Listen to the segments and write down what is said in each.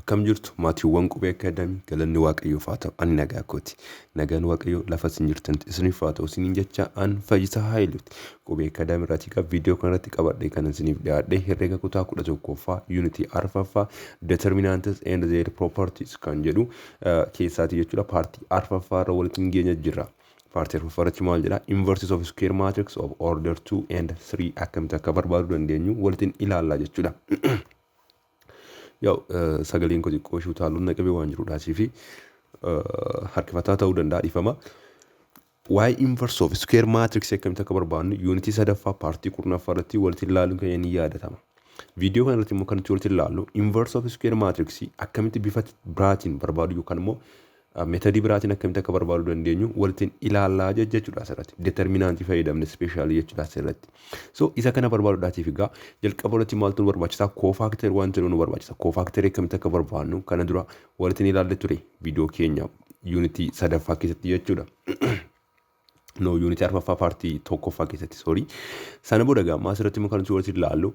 Akkam jirtu maatiiwwan qubee akkaadamii galanni waaqayyoof haa ta'u ani nagaa kooti. Nagaan waaqayyoo lafa isin jirtanitti isiniif haa ta'u isiniin jecha an Fayyisaa Haayiluuti. Qubee akkaadamii irratti viidiyoo kanarratti qabadhee kan isiniif dhiyaadhee herreega kutaa 11ffaa yuunitii 4ffaa Determinants and their properties kan jedhu keessaati jechuudha. Paartii 4ffaa irra walitti geenya jirra. Paartii 4ffaarratti maal jedha? Inverses of square matrix of order 2 and 3 akkamitti akka barbaaduu dandeenyu walitti ilaallaa jechuudha. Sagaleen ko xiqqoo ishuu taaluun naqabee waan jiruudhaasii fi harkifataa ta'uu danda'a dhiifama. Waa'ee inverse of square matrix akkamitti akka barbaadnu yuunitii 3ffaa paartii 10ffaa irratti walitti ilaaluun keenya ni yaadatama. Viidiyoo kana irratti immoo kan nuti walitti ilaallu inverse of square matrix akkamitti bifa biraatiin barbaadu yookaan immoo meetodii biraatiin akkamitti akka barbaaduu dandeenyu walitti ilaallaa jechuudha asirratti. Determinantii fayyadamne speeshaalii jechuudha asirratti. So isa kana barbaaduudhaatiif egaa jalqaba irratti maaltu nu barbaachisa? Koofakterii wanti nu barbaachisa. Koofakterii akkamitti akka barbaadnu kana dura walitti ilaallee ture viidiyoo keenya yuunitii 3ffaa keessatti jechuudha. No yuunitii 4ffaa paartii 1ffaa keessatti sorry. Sana booda gamma asirratti immoo kan nuti walitti ilaallu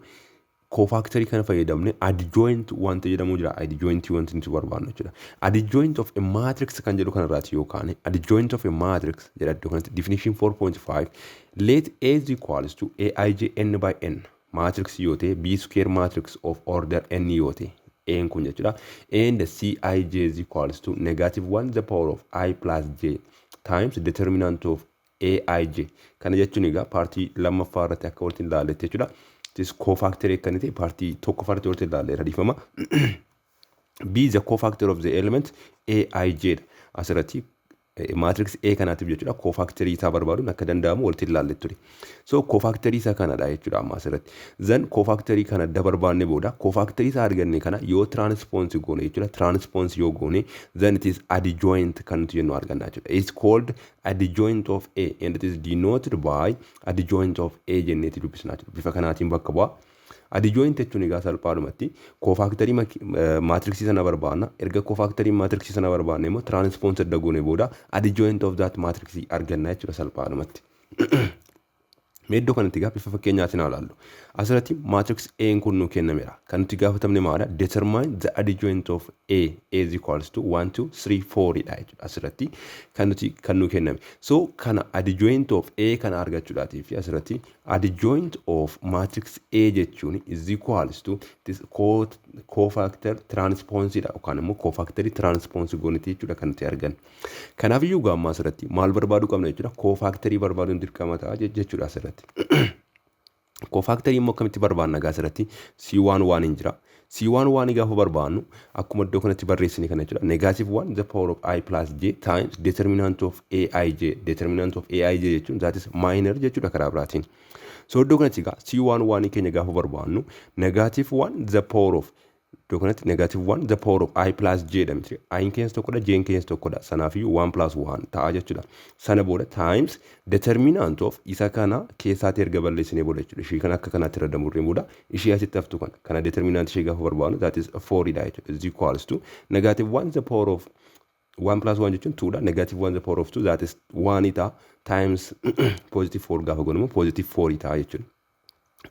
Cofactory kana fayyadamne adjoint wanta jedhamu jira. Adjoint wanti nuti barbaadnu jechuudha. Adjoint of a matrix kan jedhu kana irratti yookaan adjoint of a matrix jedha iddoo kanatti definition 4.5 let A is equals to Aij n by n matrix yoo ta'e B square matrix of order n yoo ta'e n kun jechuudha. And Cij is equals to -1 the power of I plus j times determinant of Aij. Kana jechuun egaa paartii lammaffaa irratti akka walitti ilaalletti jechuudha. This cofactor kan ta'e paartii tokkoffaa irratti walitti ilaalleera dhiifama. B is the cofactor of the element Aij asirratti matrix A kanaatiif jechuudha. Cofactorii isaa barbaaduun akka danda'amu walitti ilaallee ture. So cofactorii isaa kanadha jechuudha amma asirratti. Then cofactorii kana adda barbaanne booda cofactorii isaa arganne kana yoo transpose goone jechuudha. Transpose yoo goone then it is adjoint kan nuti jennu arganna jechuudha. It's called adjoint of A and it is denoted by adjoint of A jenneeti dubbisnaa jechuudha. Bifa kanaatiin bakka bu'a. Adjoint jechuun egaa salphaadhumatti cofactorii matrixii sana barbaanna. Erga cofactorii matrixii sana barbaanne immoo transpose adda goone booda adjoint of that matrix arganna jechuudha salphaadhumatti. Meeddoo kanatti egaa bifa fakkeenyaatiin ilaallu. Asirratti matrix A kun nu kennameera. Kan nuti gaafatamne maadha? Determine the adjoint of A is equals to 1 2 3 4 dha jechuudha. Asirratti kan nu kenname. So kana adjoint of A kana argachuudhaatiif fi asirratti adjoint of matrix A jechuun is equals to this cofactor transpose dha yookaan immoo cofactory transpose gooniti jechuudha kan nuti argan. Kanaaf iyyuu gaamma asirratti maal barbaaduu qabna jechuudha? Cofactory barbaaduun dirqama ta'a jechuudha asirratti. Cofactory immoo akkamitti barbaanna asirratti C11 hin jira. C11 gaafa barbaannu akkuma iddoo kanatti barreessine kana jechuudha. -1 the power of I plus j times determinant of Aij. Determinant of Aij jechuun that is minor jechuudha karaa biraatiin. So iddoo kanatti egaa C11 keenya gaafa barbaannu -1 the power of iddoo kanatti -1 the power of I plus j dha miti. I keessa tokkodha j keessa tokkodha. Sanaafiyyuu 1 plus 1 ta'a jechuudha. Sana booda times determinant of isa kana keessaatti erga balleessinee booda jechuudha. Ishii kana akka kanaatti irra damurreen booda ishii asitti haftu kana determinant ishee gaafa barbaannu that is 4 dha jechuudha. Is equals to -1 the power of 1 plus 1 jechuun 2 dha. -1 the power of 2 that is 1 ta'a times +4 gaafa goonu immoo +4 ta'a jechuudha.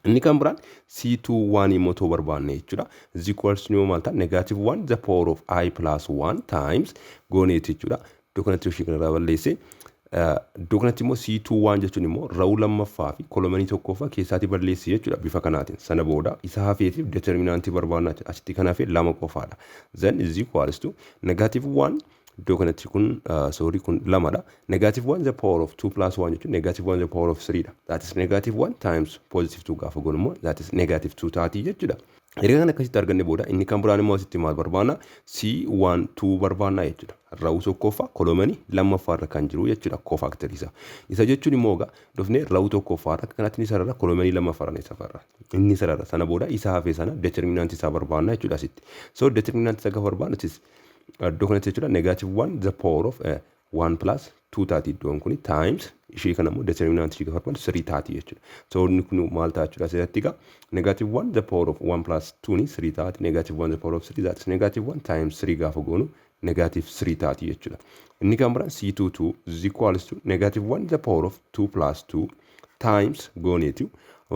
Inni kan biraan C21 immoo too barbaanne jechuudha. Is equals to maal ta'a? -1 the power of I plus 1 times gooneeti jechuudha. Iddoo kanatti ishii kanarraa balleesse. Iddoo kanatti immoo C21 jechuun immoo rawu lammaffaa fi kolomanii tokkoffaa keessaatti balleessi jechuudha bifa kanaatiin. Sana booda isa hafeetiif determinantii barbaannaa asitti kan hafe lama qofaadha. Then is equals to -1 iddoo kanatti kun sorry kun lamadha. -1 the power of 2 plus 1 jechuun -1 the power of 3 dha. That is -1 times +2 gaafa goonu immoo that is -2 taati jechuudha. Erga kana akkasitti arganne booda inni kan biraan immoo asitti maal barbaanna? C12 barbaannaa jechuudha. Rawu tokkoffaa kolomanii lammaffaa irra kan jiru jechuudha cofactory isa. Isa jechuun immoo egaa dhufnee rawu tokkoffaa irra kanatti ni sarara kolomanii lammaffaa irra ni safarra. Inni sarara sana booda isa hafee sana determinant isaa barbaannaa jechuudha asitti. So determinant isa gaafa barbaannu iddoo kanatti jechuudha -1 the power of 1 plus 2 taati iddoon kuni times ishee kana immoo determinant ishee gaafa barbaannu 3 taati jechuudha. So inni kun maal ta'a jechuudha asirratti egaa -1 the power of 1 plus 2 ni 3 taati -1 the power of 3 that is -1 times 3 gaafa goonu -3 taati jechuudha. Inni kan biraan C22 is equals to -1 the power of 2 plus 2 times gooneetu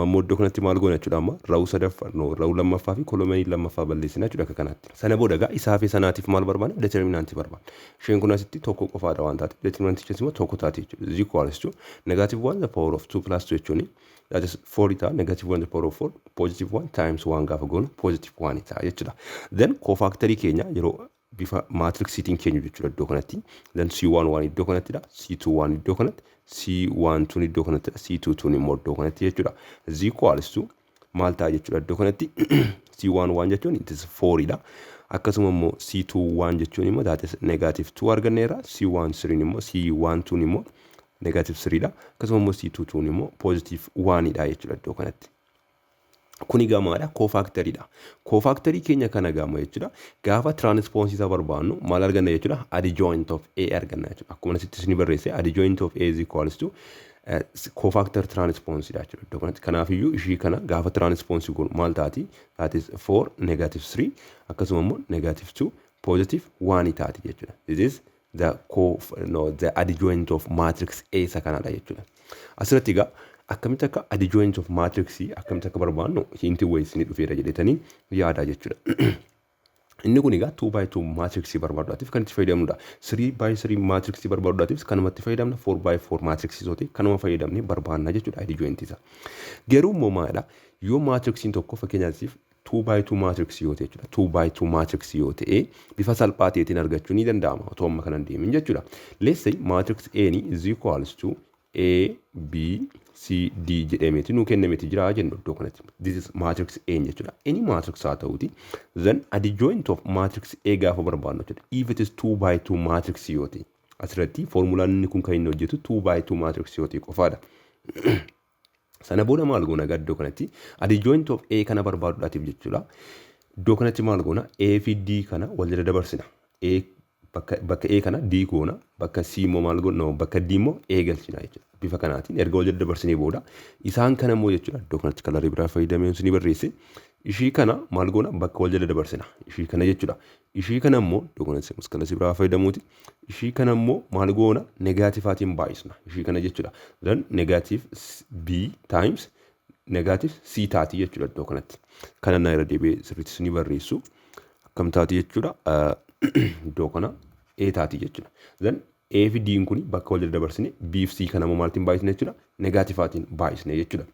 ammoo iddoo kanatti maal goona jechuudha amma rawu sadaffaa rawu lammaffaa fi kolomanii lammaffaa balleessina jechuudha akka kanatti. Sana booda egaa isaa fi sanaatiif maal barbaanna determinantii barbaanna. Isheen kun asitti tokko qofaadha waan taate determinantichis immoo tokko taate jechuudha. Is equals to negative 1 the power of 2 plus 2 jechuuni. That is 4 ta'a negative 1 the power of 4 positive 1 times 1 gaafa goonu positive 1 ta'a jechuudha. Then cofactorii keenya yeroo bifa matrixiitiin keenya jechuudha iddoo kanatti. Then C11 iddoo kanattidha. C21 iddoo kanatti. C12 iddoo kanattidha. C22 immoo iddoo kanatti jechuudha. Is equals to maal ta'a jechuudha iddoo kanatti. C11 jechuun it is 4 dha. Akkasuma immoo C21 jechuun immoo that is negative 2 arganneera. C13 immoo C12 immoo negative 3 dha. Akkasuma immoo C22 immoo positive 1 dha jechuudha iddoo kanatti. Kuni gamaadha cofactory dha. Cofactory keenya kana gama jechuudha. Gaafa transpose isa barbaannu maal arganna jechuudha adjoint of A arganna jechuudha. Akkuma asitti isin barreesse adjoint of A is equals to cofactor transpose dha jechuudha. Iddoo kanatti kanaafiyyuu ishii kana gaafa transpose goonu maal taati? That is 4 negative 3 akkasuma immoo negative 2 positive 1 taati jechuudha. This is the adjoint of matrix A isa kanadha jechuudha. Asirratti egaa akkamitti akka adjoint of matrix akkamitti akka barbaannu hinti ways ni dhufeera jedhetanii yaada jechuudha. Inni kun egaa 2 by 2 matrix barbaaduudhaatiif kan itti fayyadamnudha. 3 by 3 matrix barbaaduudhaatiif kanumatti fayyadamna. 4 by 4 matrix sooti kanuma fayyadamne barbaanna jechuudha adjoint isa. Garuu immoo maalidha yoo matrixiin tokko fakkeenyaaf 2 by 2 matrix yoo ta'e jechuudha. 2 by 2 matrix yoo ta'e bifa salphaa ta'eetiin argachuu ni danda'ama otoo amma kana deemin jechuudha. Let's say matrix A is equals to A, B, C, D jedhameeti nuu kennameeti jira jennu iddoo kanatti. This is matrix A jechuudha. Any matrix haa ta'uuti. Then adjoint of matrix A gaafa barbaannu jechuudha. If it is 2 by 2 matrix yoo ta'e. Asirratti formulaan inni kun kan inni hojjetu 2 by 2 matrix yoo ta'e qofaadha. Sana booda maal goona iddoo kanatti adjoint of A kana barbaaduudhaatiif jechuudha. Iddoo kanatti maal goona A fi D kana wal jala dabarsina. A bakka A kana D goona bakka C immoo maal goona bakka D immoo A galchina jechuudha. Bifa kanaatiin erga wal jala dabarsinee booda isaan kana immoo jechuudha iddoo kanatti kalarii biraa fayyadamee isin barreesse. Ishii kana maal goona bakka wal jala dabarsina. Ishii kana jechuudha. Ishii kana immoo iddoo kanatti kalarii biraa fayyadamuuti. Ishii kana immoo maal goona negaatifaatiin baay'isna. Ishii kana jechuudha. Then negative B times negative C taati jechuudha iddoo kanatti. Kana na irra deebi'ee sirriitti isin barreessu. Akkam taati jechuudha. Iddoo kana A taati jechuudha. Then A fi D kun bakka wal jala dabarsine B fi C kana immoo maaltiin baay'isne jechuudha. Negaatifaatiin baay'isne jechuudha.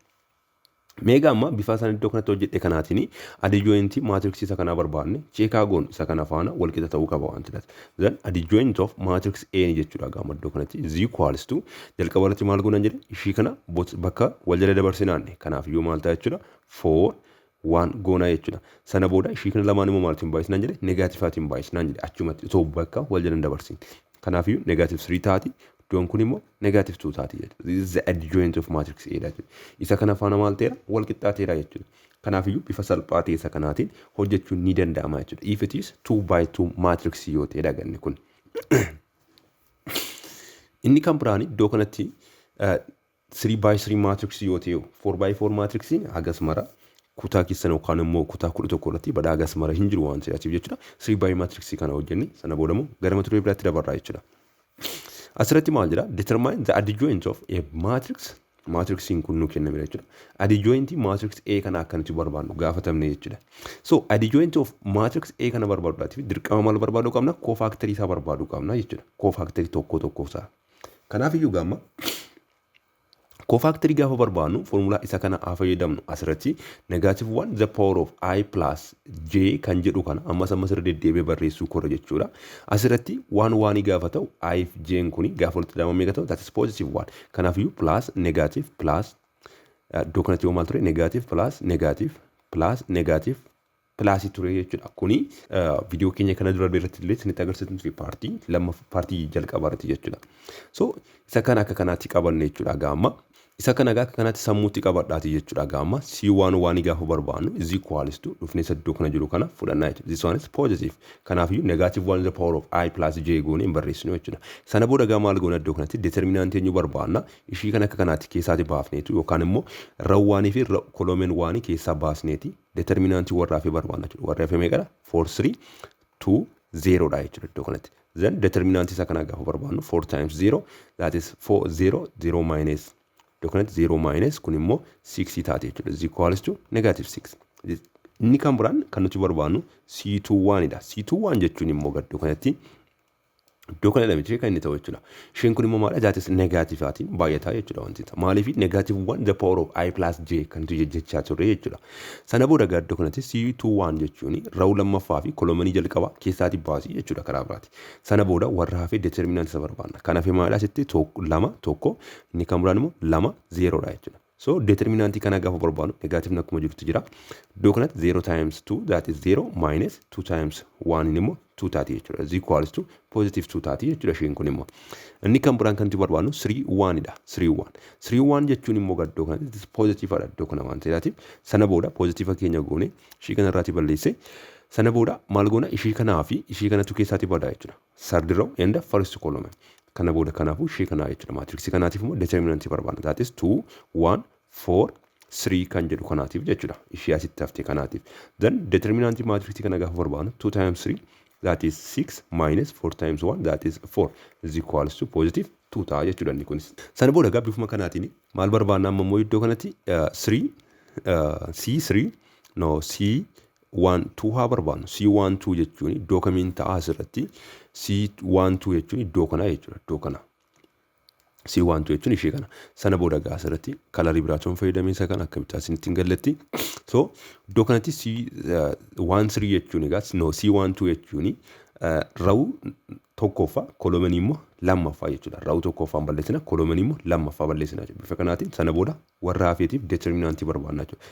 Meegaa amma bifa isaan iddoo kanatti hojjedhe kanaatiin adjoint matrix isa kana barbaanne cheekaa goon isa kana faana wal qixa ta'uu qaba waan ta'eef. Then adjoint of matrix A jechuudha gama iddoo kanatti is equals to jalqaba irratti maal goonan jedhe ishii kana bakka wal jala dabarsinaanne kanaaf yoo maal ta'a jechuudha 4 1 goona jechuudha. Sana booda ishii kana lamaan immoo maaltiin baay'isnaan jedhe negaatifaatiin baay'isnaan jedhe achumatti osoo bakka wal jala dabarsin. Kanaaf iyyuu negative 3 taati. Iddoon kun immoo negative 2 taati jechuudha. This is the adjoint of matrix A jechuudha. Isa kana faana maal ta'eera wal qixxaateera jechuudha. Kanaaf iyyuu bifa salphaa ta'e isa kanaatiin hojjechuun ni danda'ama jechuudha. If it is 2 by 2 matrix yoo ta'e dhaganni kun. Inni kan biraan iddoo kanatti 3 by 3 matrix yoo ta'e 4 by 4 matrixiin hagas mara kutaa keessan yookaan immoo kutaa 11 irratti badhaa hagas mara hin jiru waan ta'eef jechuudha. 3 by matrix kana hojjenni sana booda immoo gara mata duree biraatti dabarraa jechuudha. Asirratti maal jedha determine the adjoint of a matrix matrixiin kun nu kenname jechuudha. Adjoint matrix A kana akkamitti barbaannu gaafatamne jechuudha. So adjoint of matrix A kana barbaaduudhaatiif dirqama maal barbaaduu qabna cofactory isaa barbaaduu qabna jechuudha. Cofactory tokko isaa. Kanaaf iyyuu gamma cofactory gaafa barbaannu formula isa kana haa fayyadamnu asirratti negative 1 the power of I plus J kan jedhu kana ammas irra deddeebi'ee barreessuu korra jechuudha. Asirratti 1 gaafa ta'u I fi J kun gaafa walitti dabalamee meeqa ta'u that is positive 1. Kanaaf iyyuu plus negative plus iddoo kanatti yoo maal ture negative plus ture jechuudha. Kuni viidiyoo keenya kana dura irratti illee isinitti agarsiisnu paartii jalqabaa irratti jechuudha. So isa kana akka kanaatti qabanne jechuudha gaama. Isa kana akka kanaatti sammuutti qabadhaati jechuudha gaama. C11 gaafa barbaannu is equals to dhufnee iddoo kana jiru kana fudhannaa jechuudha. This one is positive. Kanaaf iyyuu negative 1 the power of I plus J goone hin barreessinu jechuudha. Sana booda gaama maal goona iddoo kanatti determinant eenyu barbaanna. Ishii kana akka kanaatti keessaati baafneetu yookaan immoo rawwaanii fi kolomeen waanii keessaa baasneeti. Determinantii warraa fi barbaanna jechuudha. Warraa fi meeqadha? 4 3 2 0 dha jechuudha iddoo kanatti. Then determinantii isa kana gaafa barbaannu 4 times 0 that is 4 0 0 minus Iddoo kanatti 0 minus kun immoo 6 taate jechuudha. Is equals to negative 6. Inni kan biraan kan nuti barbaannu C21 dha. C21 jechuun immoo iddoo kanatti iddoo kana lamatti kan inni ta'u jechuudha. Isheen kun immoo maal jaatis negaatifaatiin baay'ataa jechuudha wanti ta'a. Maaliif negative 1 the power of I plus j kan tu jechaa turre jechuudha. Sana booda iddoo kanatti C21 jechuun rawu lammaffaa fi kolomanii jalqabaa keessaati baasii jechuudha karaa biraati. Sana booda warra hafee determinant isa barbaanna. Kanaaf maal asitti lama tokko inni kan biraan immoo 2 0 dha jechuudha. So determinanti kana gaafa barbaannu negative akkuma jirtu jira. Iddoo kanatti 0 times 2 that is 0 minus 2 times 1 immoo 2 taati jechuudha. Is equals to positive 2 taati jechuudha isheen kun immoo. Inni kan biraan kan nuti barbaannu 3 dha. 3 jechuun immoo iddoo kanatti positive dha iddoo kana waan ta'eef sana booda positive keenya goone ishii kana irraati balleesse. Sana booda maal goona ishii kanaa fi ishii kanatu keessaati badaa jechuudha. Third row and the first column. Kana booda kanaafu ishii kanaa jechuudha. Maatiriksi kanaatiif immoo determinanti barbaanna. That is 2 1 4 3 kan jedhu kanaatiif jechuudha. Ishii asitti haftee kanaatiif. Then determinanti maatiriksi kana gaafa barbaannu 2 times 3 that is 6 minus 4 times 1 that is 4 is equals to positive 2 ta'a jechuudha inni kunis. Sana booda gabbifuma kanaatiin maal barbaanna amma immoo iddoo kanatti C3 no C1 2 haa barbaannu. C1 2 jechuun iddoo kamiin ta'a asirratti C1 2 jechuun iddoo kana jechuudha. Iddoo kana C1 2 jechuun ishee kana. Sana booda gaa asirratti kalarii biraatoon fayyadamee isa kana akkamitti asinitti hin galletti. So iddoo kanatti C1 3 jechuun egaa no C1 2 jechuun rawu tokkoffaa kolomanii immoo lammaffaa jechuudha. Rawu tokkoffaan balleessina kolomanii immoo lammaffaa balleessina jechuudha. Bifa kanaatiin sana booda warra hafeetiif determinantii barbaanna jechuudha.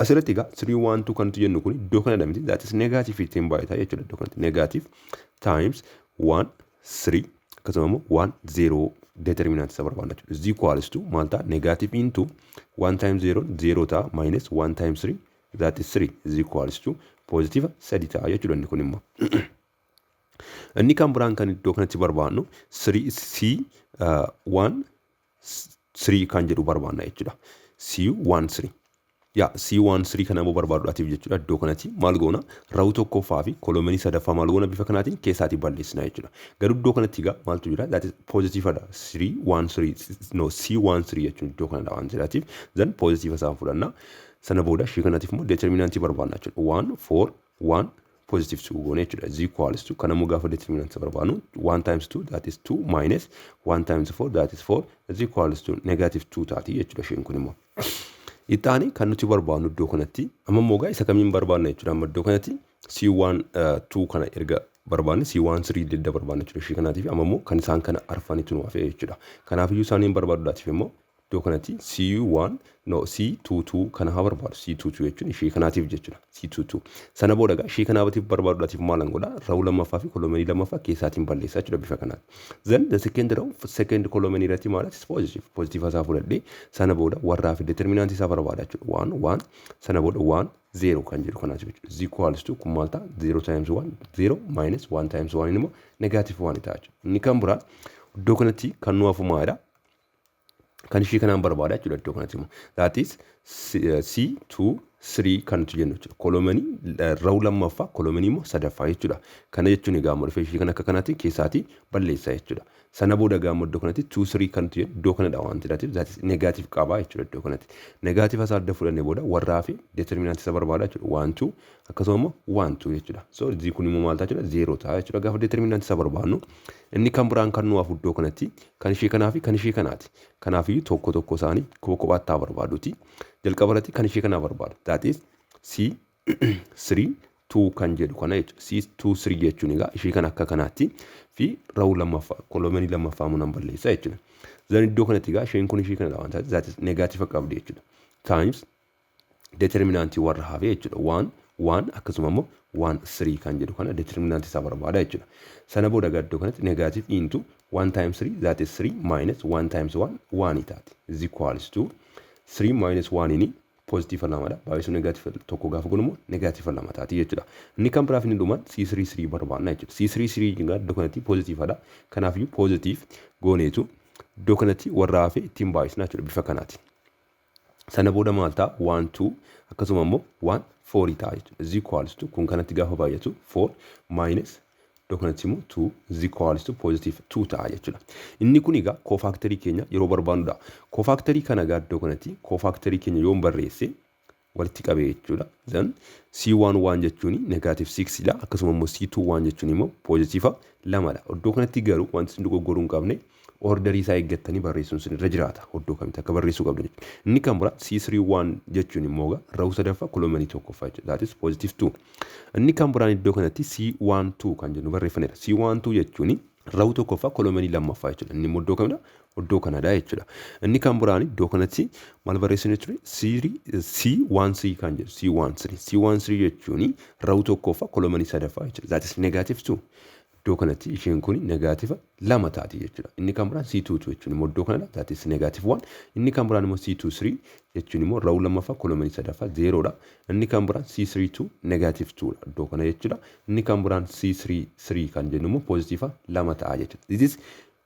Asirratti egaa 3 1 2 kan nuti jennu kun iddoo kana dhamiti that is negative ittiin baay'ataa jechuudha. Iddoo kanatti negative times 1 3 akkasuma immoo 1 0 determinant isa barbaanna jechuudha. Is equals to maal ta'a negative into 1 times 0 0 ta'a minus 1 times 3 that is 3 is equals to positive 3 ta'a jechuudha inni kun immoo. Inni kan biraan kan iddoo kanatti barbaannu C1 3 kan jedhu barbaanna jechuudha. C1 3 C1 3 kana immoo barbaaduudhaatiif jechuudha. Iddoo kanatti maal goona rawu tokkoffaa fi kolomanii sadaffaa maal goona bifa kanaatiin keessaatii balleessina jechuudha. Garuu iddoo kanatti egaa maaltu jira that is positive dha. 3 1 3 no C1 3 jechuun iddoo kanadha waan jedhaatiif then positive isaan fudhanna. Sana booda ishee kanaatiif immoo determinantii barbaanna jechuudha. 1 4 1 positive 2 goone jechuudha. Is equals to kana immoo gaafa determinantii barbaannu 1 times 2 that is 2 minus 1 times 4 that is 4 is equals to negative 2 taati jechuudha isheen kun immoo. Itaani kan nuti barbaannu iddoo kanatti amma immoo gaa isa kamiin barbaanna jechuudha. Amma iddoo kanatti C1 2 kana erga barbaanne C1 3 dedda barbaanna jechuudha ishee kanaatiif amma immoo kan isaan kana arfanitu nu hafee jechuudha. Kanaafiyyuu isaaniin barbaaduudhaatiif immoo iddoo kanatti C1 no C22 kana haa barbaadu. C22 jechuun ishee kanaatiif jechuudha. C22 sana booda gaa ishee kanaatiif barbaaduudhaatiif maalan godha rawu lammaffaa fi kolomanii lammaffaa keessaatiin balleessaa jechuudha bifa kanaatti. Then the second row second kolomanii irratti maalas positive isaa fudhadhee sana booda warraa fi determinant isaa barbaada jechuudha. 1 1 sana booda 1 0 kan jedhu kanaatiif jechuudha. Is equals to kun maal ta'a 0 times 1 0 minus 1 times 1 immoo negative 1 ta'a jechuudha. Inni kan biraa iddoo kanatti kan nu hafu maadha. Kan ishee kanaan barbaada jechuudha iddoo kanatti immoo. That is C2 3 kan nuti jennu jechuudha. Kolomanii rawu lammaffaa kolomanii immoo sadaffaa jechuudha. Kana jechuun egaa amma dhufee ishee kan akka kanaatti keessaatii balleessaa jechuudha. Sana booda egaa amma iddoo kanatti 2 3 kan nuti jennu iddoo kanadha waan ta'eef that is negative qabaa jechuudha iddoo kanatti. Negative isaa adda fudhannee booda warraa fi determinant isa barbaada jechuudha. 1 2 akkasuma immoo 1 2 jechuudha. So zii kun immoo maal ta'a jechuudha 0 ta'a jechuudha. Gaafa determinant isa barbaannu inni kan biraan kan nu hafu iddoo kanatti kan ishee kanaa fi kan ishee kanaati. Kanaafiyyuu tokko tokko isaanii kophaatti haa barbaaduuti. Jalqaba irratti kan ishee kanaa barbaadu. That is C3 2 kan jedhu kana jechuudha. C2 3 jechuun egaa ishee kan akka kanaatti fi rawu lammaffaa kolomanii lammaffaa munan balleessa jechuudha. Zan iddoo kanatti egaa isheen kun ishee kana waan ta'eef that is negative qabdi jechuudha. Times determinantii warra hafee jechuudha. 1 1 akkasuma immoo 1 3 kan jedhu kana determinantii isaa barbaada jechuudha. Sana booda egaa iddoo kanatti negative into 1 times 3 that is 3 minus 1 times 1 1 taati. Is equals to 3 minus 1 ini positive lamadha. Baay'isu negative tokko gaafa gunimmoo negative lama taati jechuudha. Inni kan biraaf inni dhumaan C3 3 barbaanna jechuudha. C3 3 egaa iddoo kanatti positiveadha. Kanaafiyyuu positive gooneetu iddoo kanatti warra hafee ittiin baay'isna jechuudha bifa kanaati. Sana booda maal ta'a 1 2 akkasuma immoo 1 4 ta'a jechuudha. Is equals to kun kanatti gaafa baay'atu 4 minus iddoo kanatti immoo 2 is equals to positive 2 ta'a jechuudha. Inni kun egaa koofaktarii keenya yeroo barbaannudha. Koofaktarii kana egaa iddoo kanatti koofaktarii keenya yoo barreesse walitti qabee jechuudha. Then C11 jechuun negative 6 dha. Akkasuma immoo C21 jechuun immoo positive 2 dha. Iddoo kanatti garuu wanti isin dogoggoruu hin qabne orderii isaa eeggattanii barreessuun isin irra jiraata. Iddoo kamitti akka barreessuu qabdan. Inni kan biraa C31 jechuun immoo rawu sadaffaa kolomanii tokkoffaa jechuudha. That is positive 2. Inni kan biraan iddoo kanatti C12 kan jennu barreeffameera. C12 jechuun rawu tokkoffaa kolomanii lammaffaa jechuudha. Inni immoo iddoo kamidha? Iddoo kanadha jechuudha. Inni kan biraan iddoo kanatti maal barreessinu jechuudha? C13 kan jedhu C13. C13 jechuun rawu tokkoffaa kolomanii sadaffaa jechuudha. That is negative 2. Iddoo kanatti isheen kun negative 2 taati jechuudha. Inni kan biraan C22 jechuun immoo iddoo kanadha. That is negative 1. Inni kan biraan immoo C23 jechuun immoo rawu lammaffaa kolomanii sadaffaa 0 dha. Inni kan biraan C32 negative 2 dha. Iddoo kana jechuudha. Inni kan biraan C33 kan jennu immoo positive 2 ta'a jechuudha. This is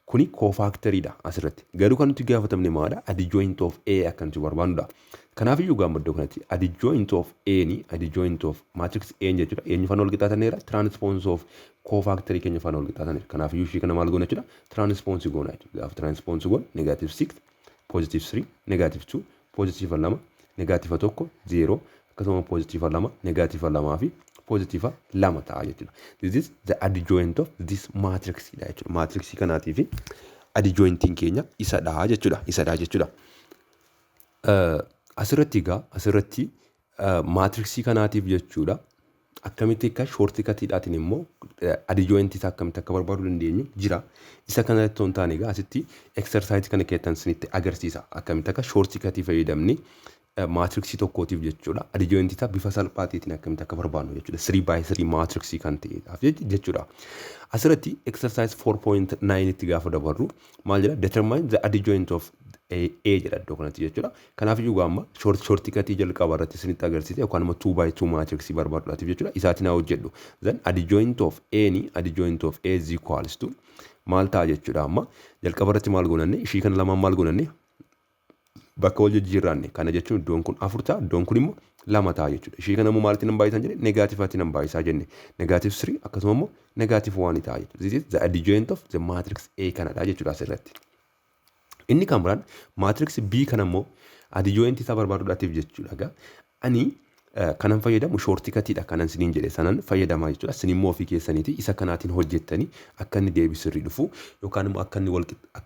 kuni koofaktarii dha asirratti. Garuu kan nuti gaafatamne maadha? Adjoint of A akka nuti barbaannudha. Kanaaf iyyuu gaafa iddoo kanatti adjoint of A ni adjoint of matrix A jechuudha. Eenyu faana wal qixaataneera? Transpose of koofaktarii keenya faana wal qixaataneera. Kanaaf iyyuu ishii kana maal goona jechuudha? Transpose goona jechuudha. Gaafa transpose goon negative 6 positive 3 negative 2 positive 2 negative 1 0 akkasuma positive 2 negative 2 fi positive 2 ta'a jechuudha. This is the adjoint of this matrix dha jechuudha. Matrix kanaatii fi adjointiin keenya isa dha jechuudha. Isa dha jechuudha. Asirratti egaa asirratti maatriksii kanaatiif jechuudha. Akkamitti akka shortcutiidhaatiin immoo adjoint isaa akkamitti akka barbaaduu dandeenyu jira. Isa kanatti toon taane egaa asitti exercise kana keessatti isinitti agarsiisa. Akkamitti akka shortcutii fayyadamni maatriksii tokkootiif jechuudha. Adjoint isaa bifa salphaatiin akkamitti akka barbaadnu jechuudha. 3x3 maatriksii kan ta'eedhaaf jechuudha. Asirratti exercise 4.9 itti gaafa dabarru maal jedha? Determine the adjoint of A jedha iddoo kanatti jechuudha. Kanaaf iyyuu amma shortcutii jalqaba irratti isinitti agarsiise yookaan immoo 2x2 maatriksii barbaaduudhaatiif jechuudha. Isaatiin haa hojjedhu. Then adjoint of A ni adjoint of A is equals to maal ta'a jechuudha. Amma jalqaba irratti maal goonanne ishii kana lamaan maal goonanne bakka wal jijjiirranne kana jechuun iddoon kun 4 ta'a iddoon kun immoo 2 ta'a jechuudha. Ishii kana immoo maalitti nan baay'isan jedhe negativaatti nan baay'isaa jenne negative 3 akkasuma immoo negative 1 ta'a jechuudha. This is the adjoint of the matrix A kanadha jechuudha asirratti. Inni kan biraan matrix B kana immoo adjoint isaa barbaaduudhaatiif jechuudha. Ani kanan fayyadamu shortcutiidha kanan siniin jedhe sanan fayyadamaa jechuudha. Sin immoo ofii keessaniiti isa kanaatiin hojjettanii akka inni deebisirri dhufu yookaan immoo akka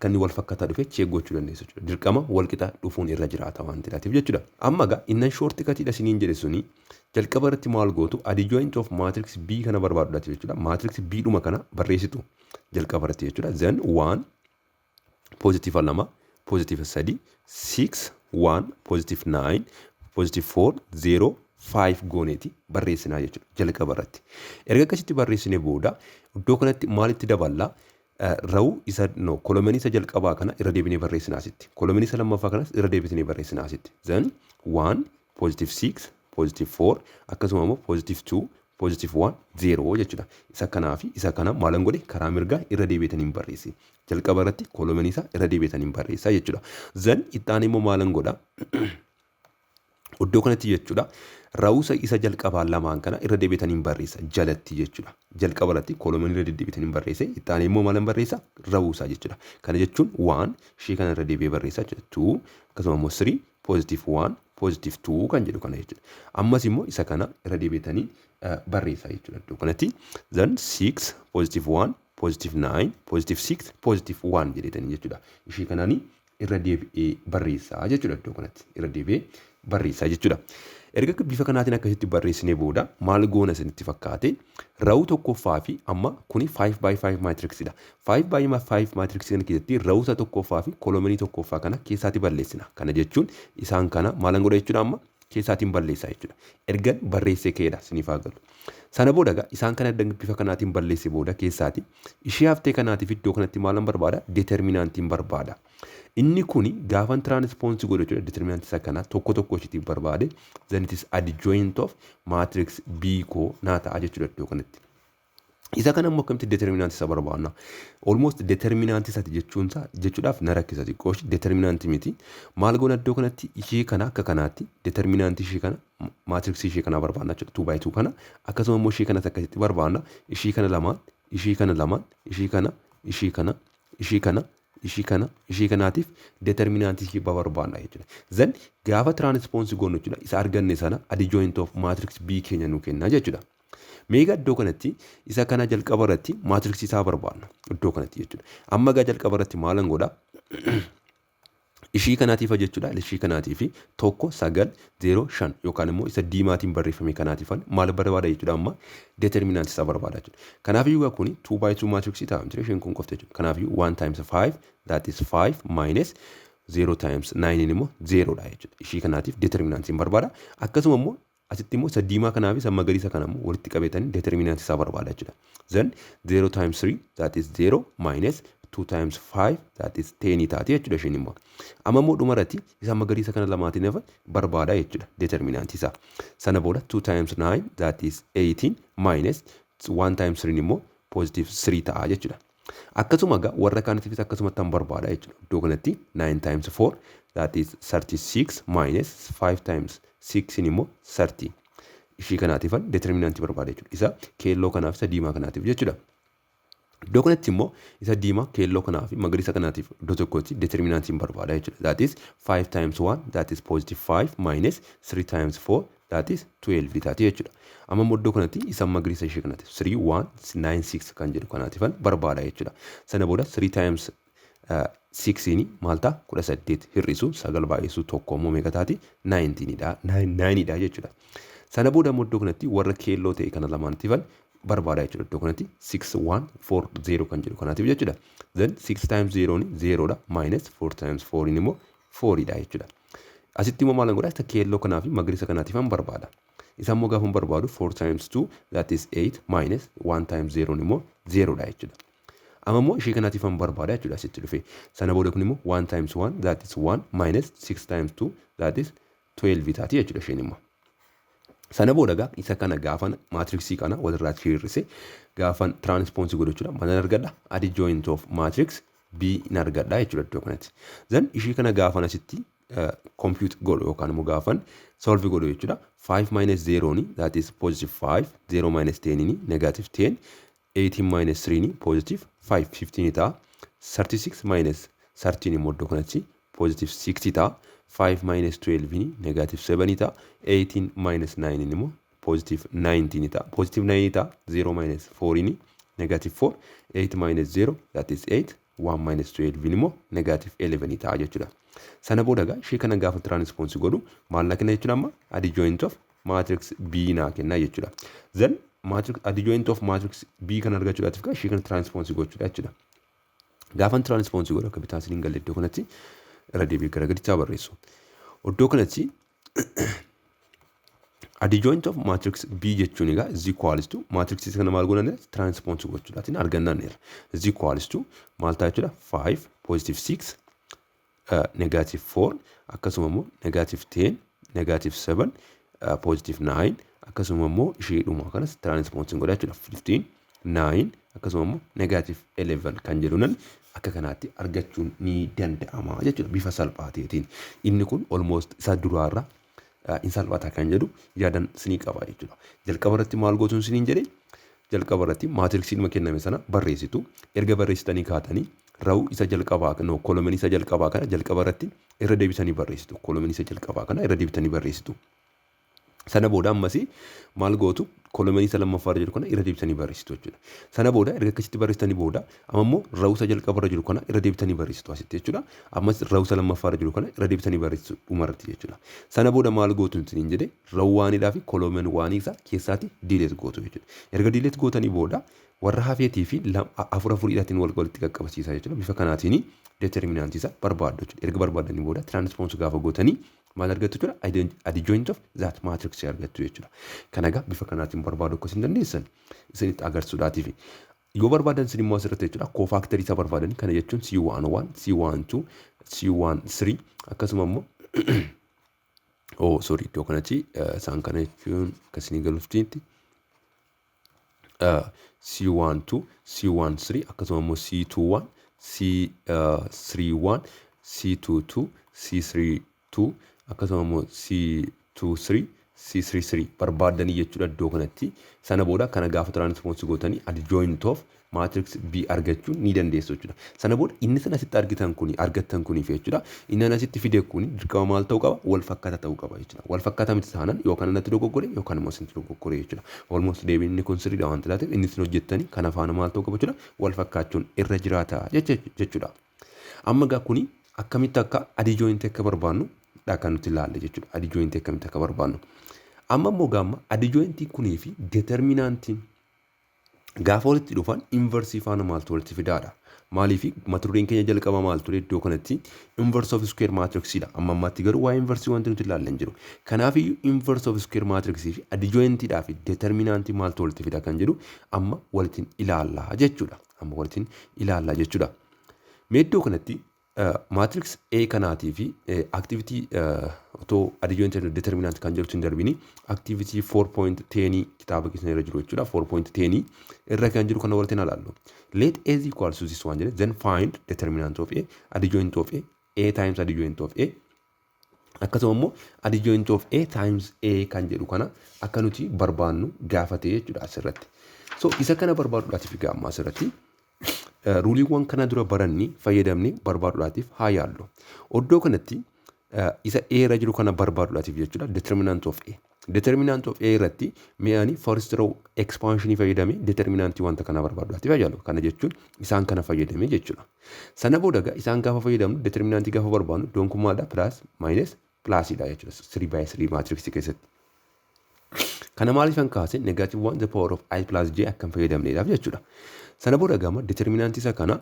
inni wal fakkaataa dhufe check gochuu dandeessu jechuudha. Dirqama wal qixa dhufuun irra jiraata waan ta'eef jechuudha. Amma egaa innan shortcutiidha siniin jedhe suni jalqaba irratti maal gootu adjoint of matrix B kana barbaaduudhaatiif jechuudha. Matrix B dhuma kana barreessitu jalqaba irratti jechuudha. Then 1 positive 2 positive 3 6 1 positive 9 positive 4 0 5 gooneeti barreessinaa jechuudha jalqaba irratti. Erga akkasitti barreessine booda iddoo kanatti maalitti daballa? Rawu isa kolomanii isa jalqabaa kana irra deebinee barreessinaa asitti. Kolomanii isa lammaffaa kanas irra deebinee barreessinaa asitti. Then 1 positive 6 positive 4 akkasuma immoo positive 2 positive 1 0 jechuudha. Isa kanaa fi isa kana maalan godhe karaa mirgaa irra deebitanii barreessi. Jalqaba irratti kolomanii isaa irra deebitanii barreessaa jechuudha. Then ittaanii immoo maalan godha? Iddoo kanatti jechuudha. Rawusa isa jalqabaa lamaan kana irra deebitanii barreessa jalatti jechuudha. Jalqaba irratti kolomanii irra deebitanii barreesse. Ittaanii immoo maalan barreessa? Rawusa jechuudha. Kana jechuun 1 ishee kana irra deebi'ee barreessa jechuudha. 2 akkasuma immoo 3 positive 1 positive 2 kan jedhu kana jechuudha. Ammas immoo isa kana irra deebitanii barreessa jechuudha. Iddoo kanatti then 6 positive 1 positive 9 positive 6 positive 1 jedhetanii jechuudha. Ishee kanaanii irra deebi'ee barreessaa jechuudha. Iddoo kanatti irra deebi'ee barreessaa jechuudha. Erga bifa kanaatiin akkasitti barreessinee booda maal goona isinitti fakkaate? Rawu tokkoffaa fi amma kuni 5x5 maatriksiidha. 5x5 maatriksii kana keessatti rawusa tokkoffaa fi kolomanii tokkoffaa kana keessaatti balleessina. Kana jechuun isaan kana maalan godha jechuudha amma keessaatiin balleessaa jechuudha. Erga barreessee ka'eedha isiniif haa galu. Sana booda isaan kana bifa kanaatiin balleessee booda keessaatti ishee haftee kanaatiif iddoo kanatti maalan barbaada? Determinantiin barbaada. Inni kuni gaafan transponsi godhe jechuudha. Determinant isa kana tokko tokko isheetiif barbaade. Then it is adjoint of matrix B koo naa ta'a jechuudha iddoo kanatti. Isa kana immoo akkamitti determinant isa barbaadna? Almost determinant isa jechuudhaaf na rakkisa xiqqoosh determinant miti. Maal goona iddoo kanatti ishee kana akka kanaatti determinant ishee kana matrix ishee kana barbaadna jechuudha. 2x2 kana akkasuma immoo ishee kanas akkasitti barbaadna. Ishee kana lamaan ishii kana lamaan ishii kanaatiif determinaantii kibbaa barbaadna jechuudha. Zan gaafa tiraanispoonsii goonu jechuudha isa arganne sana adjoint of maatriks B keenya nu kenna jechuudha. Meeqa iddoo kanatti isa kana jalqaba irratti maatriksii isaa barbaadna iddoo kanatti jechuudha. Amma gaa jalqaba irratti maalan godha ishii kanaatiif jechuudha. Ishii kanaatiif 1,9,0,5 yookaan immoo isa diimaatiin barreeffame kanaatiif maal barbaada jechuudha. Amma determinant isaa barbaada jechuudha. Kanaaf iyyuu kun 2 by 2 maatriksii ta'a miti isheen kun qofte jechuudha. Kanaaf iyyuu 1 times 5 that is 5 minus 0 times 9 immoo 0 dha jechuudha. Ishii kanaatiif determinantiin barbaada. Akkasuma immoo asitti immoo isa diimaa kanaaf isa magariisa kana immoo walitti qabeetanii determinant isaa barbaada jechuudha. Then 0 times 3 that is 0 minus 2 times 5 that is 10 taati jechuudha isheen immoo. Amma immoo dhumarratti isa magariisa kana lamaatiin hafa barbaada jechuudha determinant isaa. Sana booda 2 times 9 that is 18 minus 1 times 3 immoo positive 3 ta'a jechuudha. Akkasuma gaa warra kaanitifis akkasumatti tan barbaada jechuudha. Iddoo kanatti 9 times 4 that is 36 minus 5 times 6 immoo 30. Ishii kanaatiif determinantii barbaada jechuudha. Isa keelloo kanaaf isa diimaa kanaatiif jechuudha. Iddoo kanatti immoo isa diimaa keelloo kanaaf magariisa kanaatiif iddoo tokkotti determinantiin barbaada jechuudha. That is 5 times 1 that is positive 5 minus 3 times 4 that is 12 taati jechuudha. Amma immoo iddoo kanatti isa magariisa ishee kanaatiif 3 1 9 6 kan jedhu kanaatiif barbaada jechuudha. Sana booda 3 times 6 maal ta'a 18 hir'isu 9 baay'isu tokko immoo meeqa taati 19 dha jechuudha. Sana booda immoo iddoo kanatti warra keelloo ta'e kana lamaaniif barbaada jechuudha. Iddoo kanatti 6 1 4 0 kan jedhu kanaatiif jechuudha. Then 6 times 0 ni 0 dha minus 4 times 4 immoo 4 dha jechuudha. Asitti immoo maalan godhaa isa keelloo kanaa fi magariisa kanaatiif barbaada. Isa immoo gaafa barbaadu 4 times 2 that is 8 minus 1 times 0 immoo 0 dha jechuudha. Amma immoo ishee kanaatiif barbaada jechuudha asitti dhufe. Sana booda kun immoo 1 times 1 that is 1 minus 6 times 2 that is 12 taati jechuudha isheen immoo. Sana booda gaa isa kana gaafan maatriksii kana walirraa hir'ise gaafan tiraanispoonsii godhu jechuudha. Maal argadha? Adjoint of matrix B in argadha jechuudha iddoo kanatti. Then ishee kana gaafan asitti compute godhu yookaan immoo gaafan solve godhu jechuudha. 5 minus 0 ni that is positive 5, 0 minus 10 ni negative 10, 18 minus 3 ni positive 5, 15 ta'a. 36 minus 13 immoo iddoo kanatti positive 60 ta'a. 5 minus 12 ni negative 7 ta'a. 18 minus 9 ni immoo positive 19 ta'a. Positive 9 ta'a. 0 minus 4 ni negative 4. 8 minus 0 that is 8. 1 minus 12 ni immoo negative 11 ta'a jechuudha. Sana booda gaa ishee kana gaafa tiraanispoonsii godhu maal kenna jechuudha. Amma adjoint of matrix B naa kenna jechuudha. Then adjoint of matrix B kan argachuudhaaf gaa ishee kana tiraanispoonsii gochuudha jechuudha. Gaafa tiraanispoonsii godhu akka bitaa isiniin galle iddoo kanatti irra deebi'ee gara gadichaa barreessu. Iddoo kanatti adjoint of matrix B jechuun egaa is equals to matrix kana maal godhanne tiraanispoonsii gochuudhaatiin argannaanneera. Is equals to maal ta'a jechuudha 5 positive 6 negative 4 akkasuma immoo negative 10 negative 7 positive 9 akkasuma immoo ishee dhumaa kanas tiraanispoonsii godha jechuudha. 15 9 akkasuma immoo negative 11 kan jedhunan akka kanaatti argachuun ni danda'ama jechuudha bifa salphaa ta'eetiin. Inni kun almost isa duraarra in salphata kan jedhu yaadan sinii qaba jechuudha. Jalqaba irratti maal gootuun siniin jedhee jalqaba irratti maatriksiin kenname sana barreessitu erga barreessitanii kaatanii rawu isa jalqabaa kana kolomenii isa jalqabaa kana jalqaba irratti irra deebisanii barreessitu. Kolomenii isa jalqabaa kana irra deebitanii barreessitu. Sana booda ammas maal gootu kolomenii isa lammaffaa jiru kana irra deebitanii barreessitu jechuudha. Sana booda erga akkasitti barreessitanii booda ammoo rawu isa jalqaba jiru kana irra deebitanii barreessitu asitti jechuudha. Ammas rawu isa lammaffaa jiru kana irra deebitanii barreessitu dhumarratti jechuudha. Sana booda maal gootu siniin jedhee rawu waanidhaa fi kolomen waanii isaa keessaatti diileet gootu jechuudha. Erga diileet gootanii booda warra hafeetii fi afur afuriidhaatiin walitti qaqqabsiisaa jechuudha. Bifa kanaatiin determinantii isaa barbaaddu jechuudha. Erga barbaadanii booda tiraanispoonsii gaafa gootanii maal argattu jechuudha? Adjoint of that matrix argattu jechuudha. Kana egaa bifa kanaatiin barbaaduu akka isin dandeessan isinitti agarsiisuudhaatiif. Yoo barbaadan isin immoo asirratti jechuudha koofaaktarii isaa barbaadan kana jechuun C11, C12, C13 akkasuma immoo iddoo kanatti isaan kana jechuun akkasii galuuftiitti C12, C13 akkasuma immoo C21, C31, C22, C32 akkasuma immoo C23, C33 barbaadanii jechuudha iddoo kanatti. Sana booda kana gaafa tiraansfoormii gootanii adjoint of maatriks B argachuu ni dandeessu jechuudha. Sana booda inni sana asitti argattan kuni jechuudha. Inni asitti fide kuni dirqama maal ta'uu qaba? Wal fakkaataa ta'uu qaba jechuudha. Wal fakkaataa miti taanaan yookaan natti dogoggore yookaan immoo isin dogoggore jechuudha. Almost deebiin inni kun sirriidha waan ta'eef inni isin hojjettanii kana faana maal ta'uu qaba jechuudha. Wal fakkaachuun irra jiraata jechuudha. Amma gaa kuni akkamitti akka adjoint akka barbaannu dha kan nuti ilaalle jechuudha. Adjoint akkamitti akka barbaannu. Amma immoo gaamma adjointii kunii fi determinantiin gaafa walitti dhufan inversii faana maaltu walitti fidaadha. Maaliif mata dureen keenya jalqaba maal ture iddoo kanatti inverse of square matrixidha. Amma ammaatti garuu waa inversii wanti nuti ilaalle hin jiru. Kanaaf iyyuu inverse of square matrixii fi adjointiidhaa fi determinantii maaltu walitti fida kan jedhu amma walitti ilaallaa jechuudha. Mee iddoo kanatti matrix A kanaatii fi activity otoo adjoint determinant kan jedhu hin darbini activity 4.10 kitaaba keessan irra jiru jechuudha. 4.10 irra kan jiru kana walitti ilaallu. Let A is equal to this one jedhe then find determinant of A adjoint of A times adjoint of A akkasuma immoo adjoint of A times A kan jedhu kana akka nuti barbaannu gaafate jechuudha asirratti. So isa kana barbaaduudhaatiif gaamma asirratti ruuliiwwan kana dura baranni fayyadamni barbaaduudhaatiif haa yaallu. Oddoo kanatti isa A irra jiru kana barbaaduudhaatiif jechuudha determinant of A. Determinant of A irratti mi'aani first row expansionii fayyadamee determinantii wanta kana barbaaduudhaatiif haa yaallu. Kana jechuun isaan kana fayyadamee jechuudha. Sana booda isaan gaafa fayyadamnu determinantii gaafa barbaadnu doonkummaadha plus minus plusidha jechuudha 3/3 matrixii keessatti. Kana maaliifan kaase negative 1 the power of I plus j akkam fayyadamneedhaaf jechuudha. Sana booda gama determinantii isa kana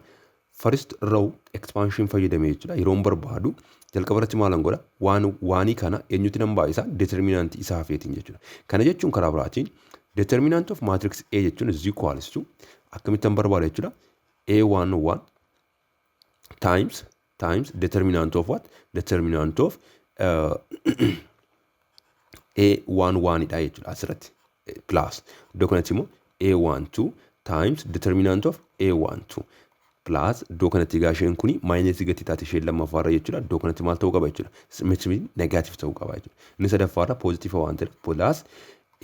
first row expansion fayyadamee jechuudha. Yeroo barbaadu jalqaba irratti maalan godha waanii kana eenyutti nan baay'isa determinantii isaa hafeetiin jechuudha. Kana jechuun karaa biraatiin determinant of matrix A jechuun is equals to akkamittan barbaada jechuudha. A11 times determinant of what? Determinant of A11 dha jechuudha asirratti plus iddoo kanatti immoo A12 times determinant of A12 plus iddoo kanatti gaasheen kuni minus gati taate isheen lammaffaarra jechuudha. Iddoo kanatti maal ta'uu qaba jechuudha. Mechi negative ta'uu qaba jechuudha. Inni sadaffaarra positive waan ta'eef plus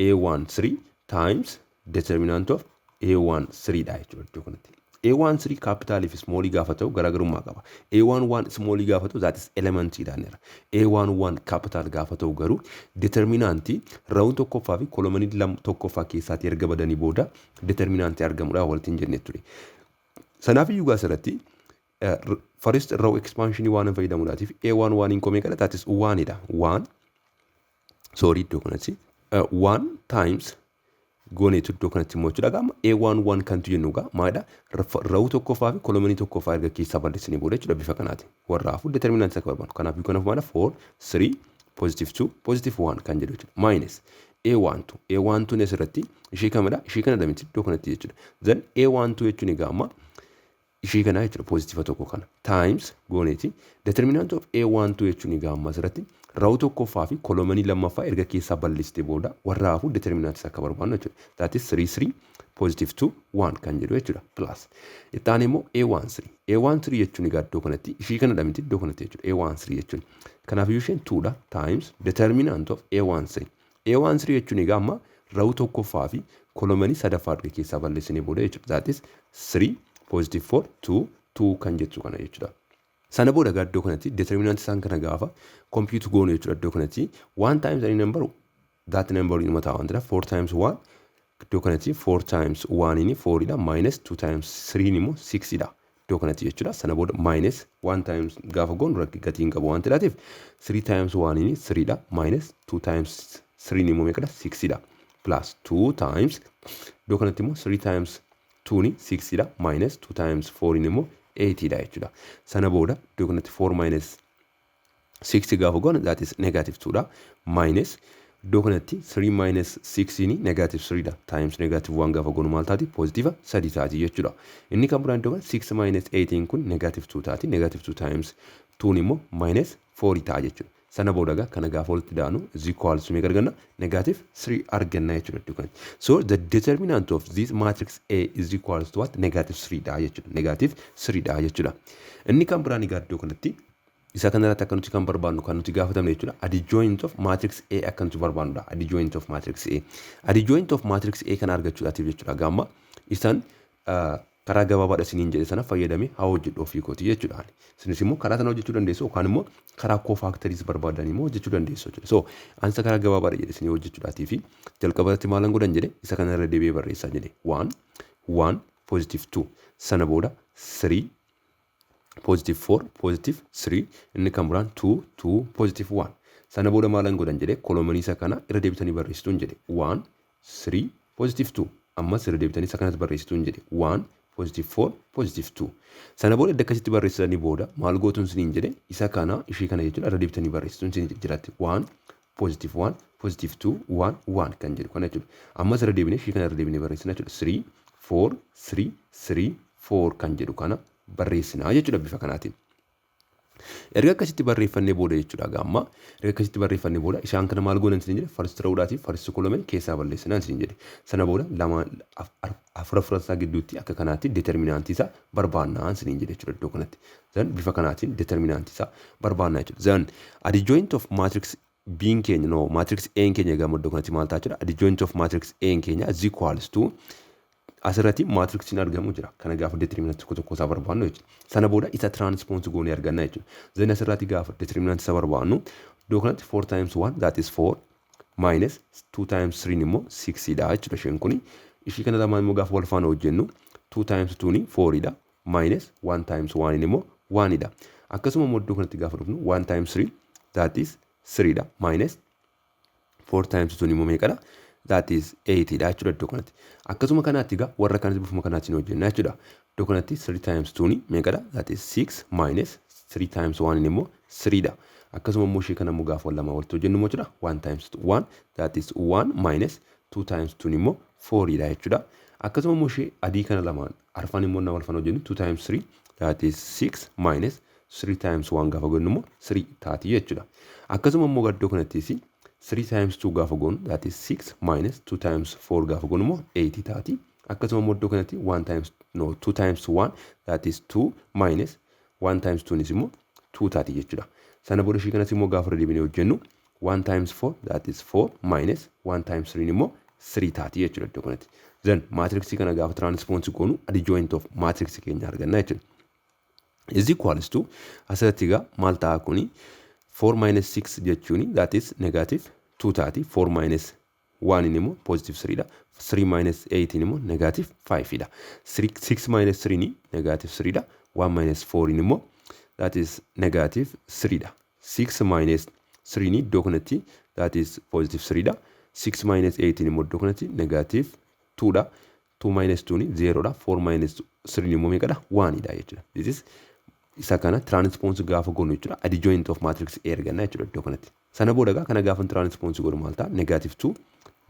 A13 times determinant of A13 dha jechuudha iddoo kanatti. A13 capital fi small gaafa ta'u garaagarummaa qaba. A11 small gaafa ta'u that is element jedhaneera. A11 capital gaafa ta'u garuu determinantii raawun tokkoffaa fi kolomanii tokkoffaa keessaatti erga badanii booda determinantii argamudha walitti hin jenne ture. Sanaaf iyyuu gaasirratti first row expansionii waan fayyadamuudhaatiif A11 hin komee qaba that is 1 dha. 1 sorry iddoo kanatti 1 times gooneetu iddoo kanatti immoo jechuudha gaama A11 kantu jennu gaa maadha rawu tokkoffaa fi kolomanii tokkoffaa erga keessaa balleessanii booda jechuudha bifa kanaati. Warraafu determinantii akka barbaadu. Kanaaf kanaaf maadha 4 3 positive 2 positive 1 kan jedhu jechuudha minus A12 asirratti ishee kamadha ishee kana dhamiti iddoo kanatti jechuudha. Then A12 jechuun egaa amma ishee kana jechuudha positive tokko kana times gooneeti determinant of A12 jechuun egaa amma asirratti rawu tokkoffaa fi kolomanii lammaffaa erga keessaa balleessite booda warraafu determinantii akka barbaadnu jechuudha. That is 3 3 positive 2 1 kan jedhu jechuudha plus. Itti immoo A13 jechuun egaa iddoo kanatti ishee kana dhamiti iddoo kanatti jechuudha A13 jechuun. Kanaaf iyyuu isheen 2 dha times determinant of A13. A13 jechuun egaa amma rawu tokkoffaa fi kolomanii sadaffaa erga keessaa balleessinee booda jechuudha. That is 3 positive 4 2 2 kan jettu kana jechuudha. Sana booda egaa iddoo kanatti determinant isaan kana gaafa compute goonu jechuudha iddoo kanatti 1 times any number that number inuma ta'a wantidha 4 times 1 iddoo kanatti 4 times 1 ini 4 dha minus 2 times 3 immoo 6 dha iddoo kanatti jechuudha. Sana booda minus 1 times gaafa goonu rakki gatiin qabu waan ta'eef 3 times 1 ini 3 dha minus 2 times 3 immoo meeqa dha 6 dha plus 2 times iddoo kanatti immoo 3 times 2 ni 6 dha minus 2 times 4 immoo 8 dha jechuudha. Sana booda iddoo kanatti 4 minus 6 gaafa goona that is negative 2 dha minus iddoo kanatti 3 minus 6 ni negative 3 dha times negative 1 gaafa goonu maal taati positive 3 taati jechuudha. Inni kan biraan iddoo kanatti 6 minus 18 kun negative 2 taati negative 2 times 2 immoo minus 4 ta'a jechuudha. Sana booda egaa kana gaafa walitti daanu is equal to meeqa arganna negative 3 arganna jechuudha iddoo kanatti. So the determinant of this matrix A is equal to what negative 3 dha jechuudha negative 3 dha jechuudha. Inni kan biraan egaa iddoo kanatti isa kanarratti akka nuti kan barbaannu kan nuti gaafatamne jechuudha. Adjoint of matrix A akka nuti barbaannudha. Adjoint of matrix A. Adjoint of matrix A kana argachuudhaatiif jechuudha. Gamma isaan karaa gabaabaadha isiniin jedhe sana fayyadamee haa hojjedhu ofii kooti jechuudha. Isinis immoo karaa sana hojjechuu dandeessu yookaan immoo karaa coofactories barbaadan immoo hojjechuu dandeessu jechuudha. So ansa karaa gabaabaadha jedhe isinii hojjechuudhaatii fi jalqabarratti maalan godhan jedhe isa kanarra deebi'ee barreessaa jedhe 1 positive 2 sana booda 3 positive 4 positive 3 inni kan biraan 2 positive 1 sana booda maalan godhan jedhe kolomanii isa kana irra deebitanii barreessituun jedhe 1 3 positive 2 ammas irra deebitanii isa kanas barreessituun jedhe 1 positive 4 positive 2 sana booda akkasitti barreessitanii booda maal gootuun siniin jedhe isa kana ishii kana jechuudha irra deebitanii barreessituun siniin jiraatti 1 positive 1 positive 2 1 kan jedhu kana jechuudha ammas irra deebinee ishii kana irra deebinee barreessina jechuudha 3 4 3 3 4 kan jedhu kana barreessinaa jechuudha bifa kanaatiin. Erga akkasitti barreeffannee booda jechuudha gamma erga akkasitti barreeffannee booda isaan kana maal goonan isin jedhe first rowdhaatiif first column keessaa balleessinaa isin jedhe sana booda lama afurafurasa gidduutti akka kanaatti determinantii isaa barbaannaa isin jedhe jechuudha iddoo kanatti. Zan bifa kanaatiin determinantii isaa barbaannaa jechuudha. Zan adjoint of matrix B keenya no matrix A keenya gamma iddoo kanatti maal ta'a jechuudha. Adjoint of matrix A keenya is equals to asirratti maatriksiin argamu jira. Kana gaafa determinant tokko isaa barbaannu jechuudha. Sana booda isa transpose goonee arganna jechuudha. Zan asirratti gaafa determinant isa barbaannu iddoo kanatti 4 times 1 that is 4 minus 2 times 3 immoo 6 dha jechuudha. Isheen kuni ishii kana lamaan immoo gaafa wal faana hojjennu 2 times 2 ni 4 dha minus 1 times 1 immoo 1 dha. Akkasuma immoo iddoo kanatti gaafa dhufnu 1 times 3 that is 3 dha minus 4 times 2 immoo meeqa dha? That is 80 dha jechuudha iddoo kanatti. Akkasuma kanaatti egaa warra kanas bifuma kanaatiin hojjenna jechuudha. Iddoo kanatti 3 times 2 ni meeqa dha? That is 6 minus 3 times 1 immoo 3 dha. Akkasuma immoo ishee kana immoo gaafa lama walitti hojjennu immoo jechuudha 1 times 1 that is 1 minus 2 times 2 immoo 4 dha jechuudha. Akkasuma immoo ishee adii kana lamaan arfan immoo na wal faana hojjennu 2 times 3 that is 6 minus 3 times 1 gaafa gonnu immoo 3 taati jechuudha. Akkasuma immoo iddoo kanattis 3 times 2 gaafa goonu that is 6 minus 2 times 4 gaafa goonu immoo 80 taati. Akkasuma immoo iddoo kanatti 2 times 1 that is 2 minus 1 times 2 nis immoo 2 taati jechuudha. Sana booda ishii kanas immoo gaafa deebinee hojjennu 1 times 4 that is 4 minus 1 times 3 immoo 3 taati jechuudha iddoo kanatti. Then maatriksii kana gaafa transpose goonu adjoint of maatriksii keenya arganna jechuudha. Is equals to asirratti egaa maal ta'a kuni 4 minus 6 jechuun that is negative 2 taati. 4 minus 1 immoo positive 3 dha. 3 minus 8 immoo negative 5 dha. 6 minus 3 ni negative 3 dha. 1 minus 4 immoo that is negative 3 dha. 6 minus 3 ni iddoo kanatti that is positive 3 dha. 6 minus 8 immoo iddoo kanatti negative 2 dha. 2 minus 2 ni 0 dha. 4 minus 3 immoo meeqa dha? 1 dha jechuudha. This is isa kana transpose gaafa goonu jechuudha. Adjoint of matrix A arganna jechuudha iddoo kanatti. Sana booda egaa kana gaafa transpose goonu maal ta'a? Negative 2,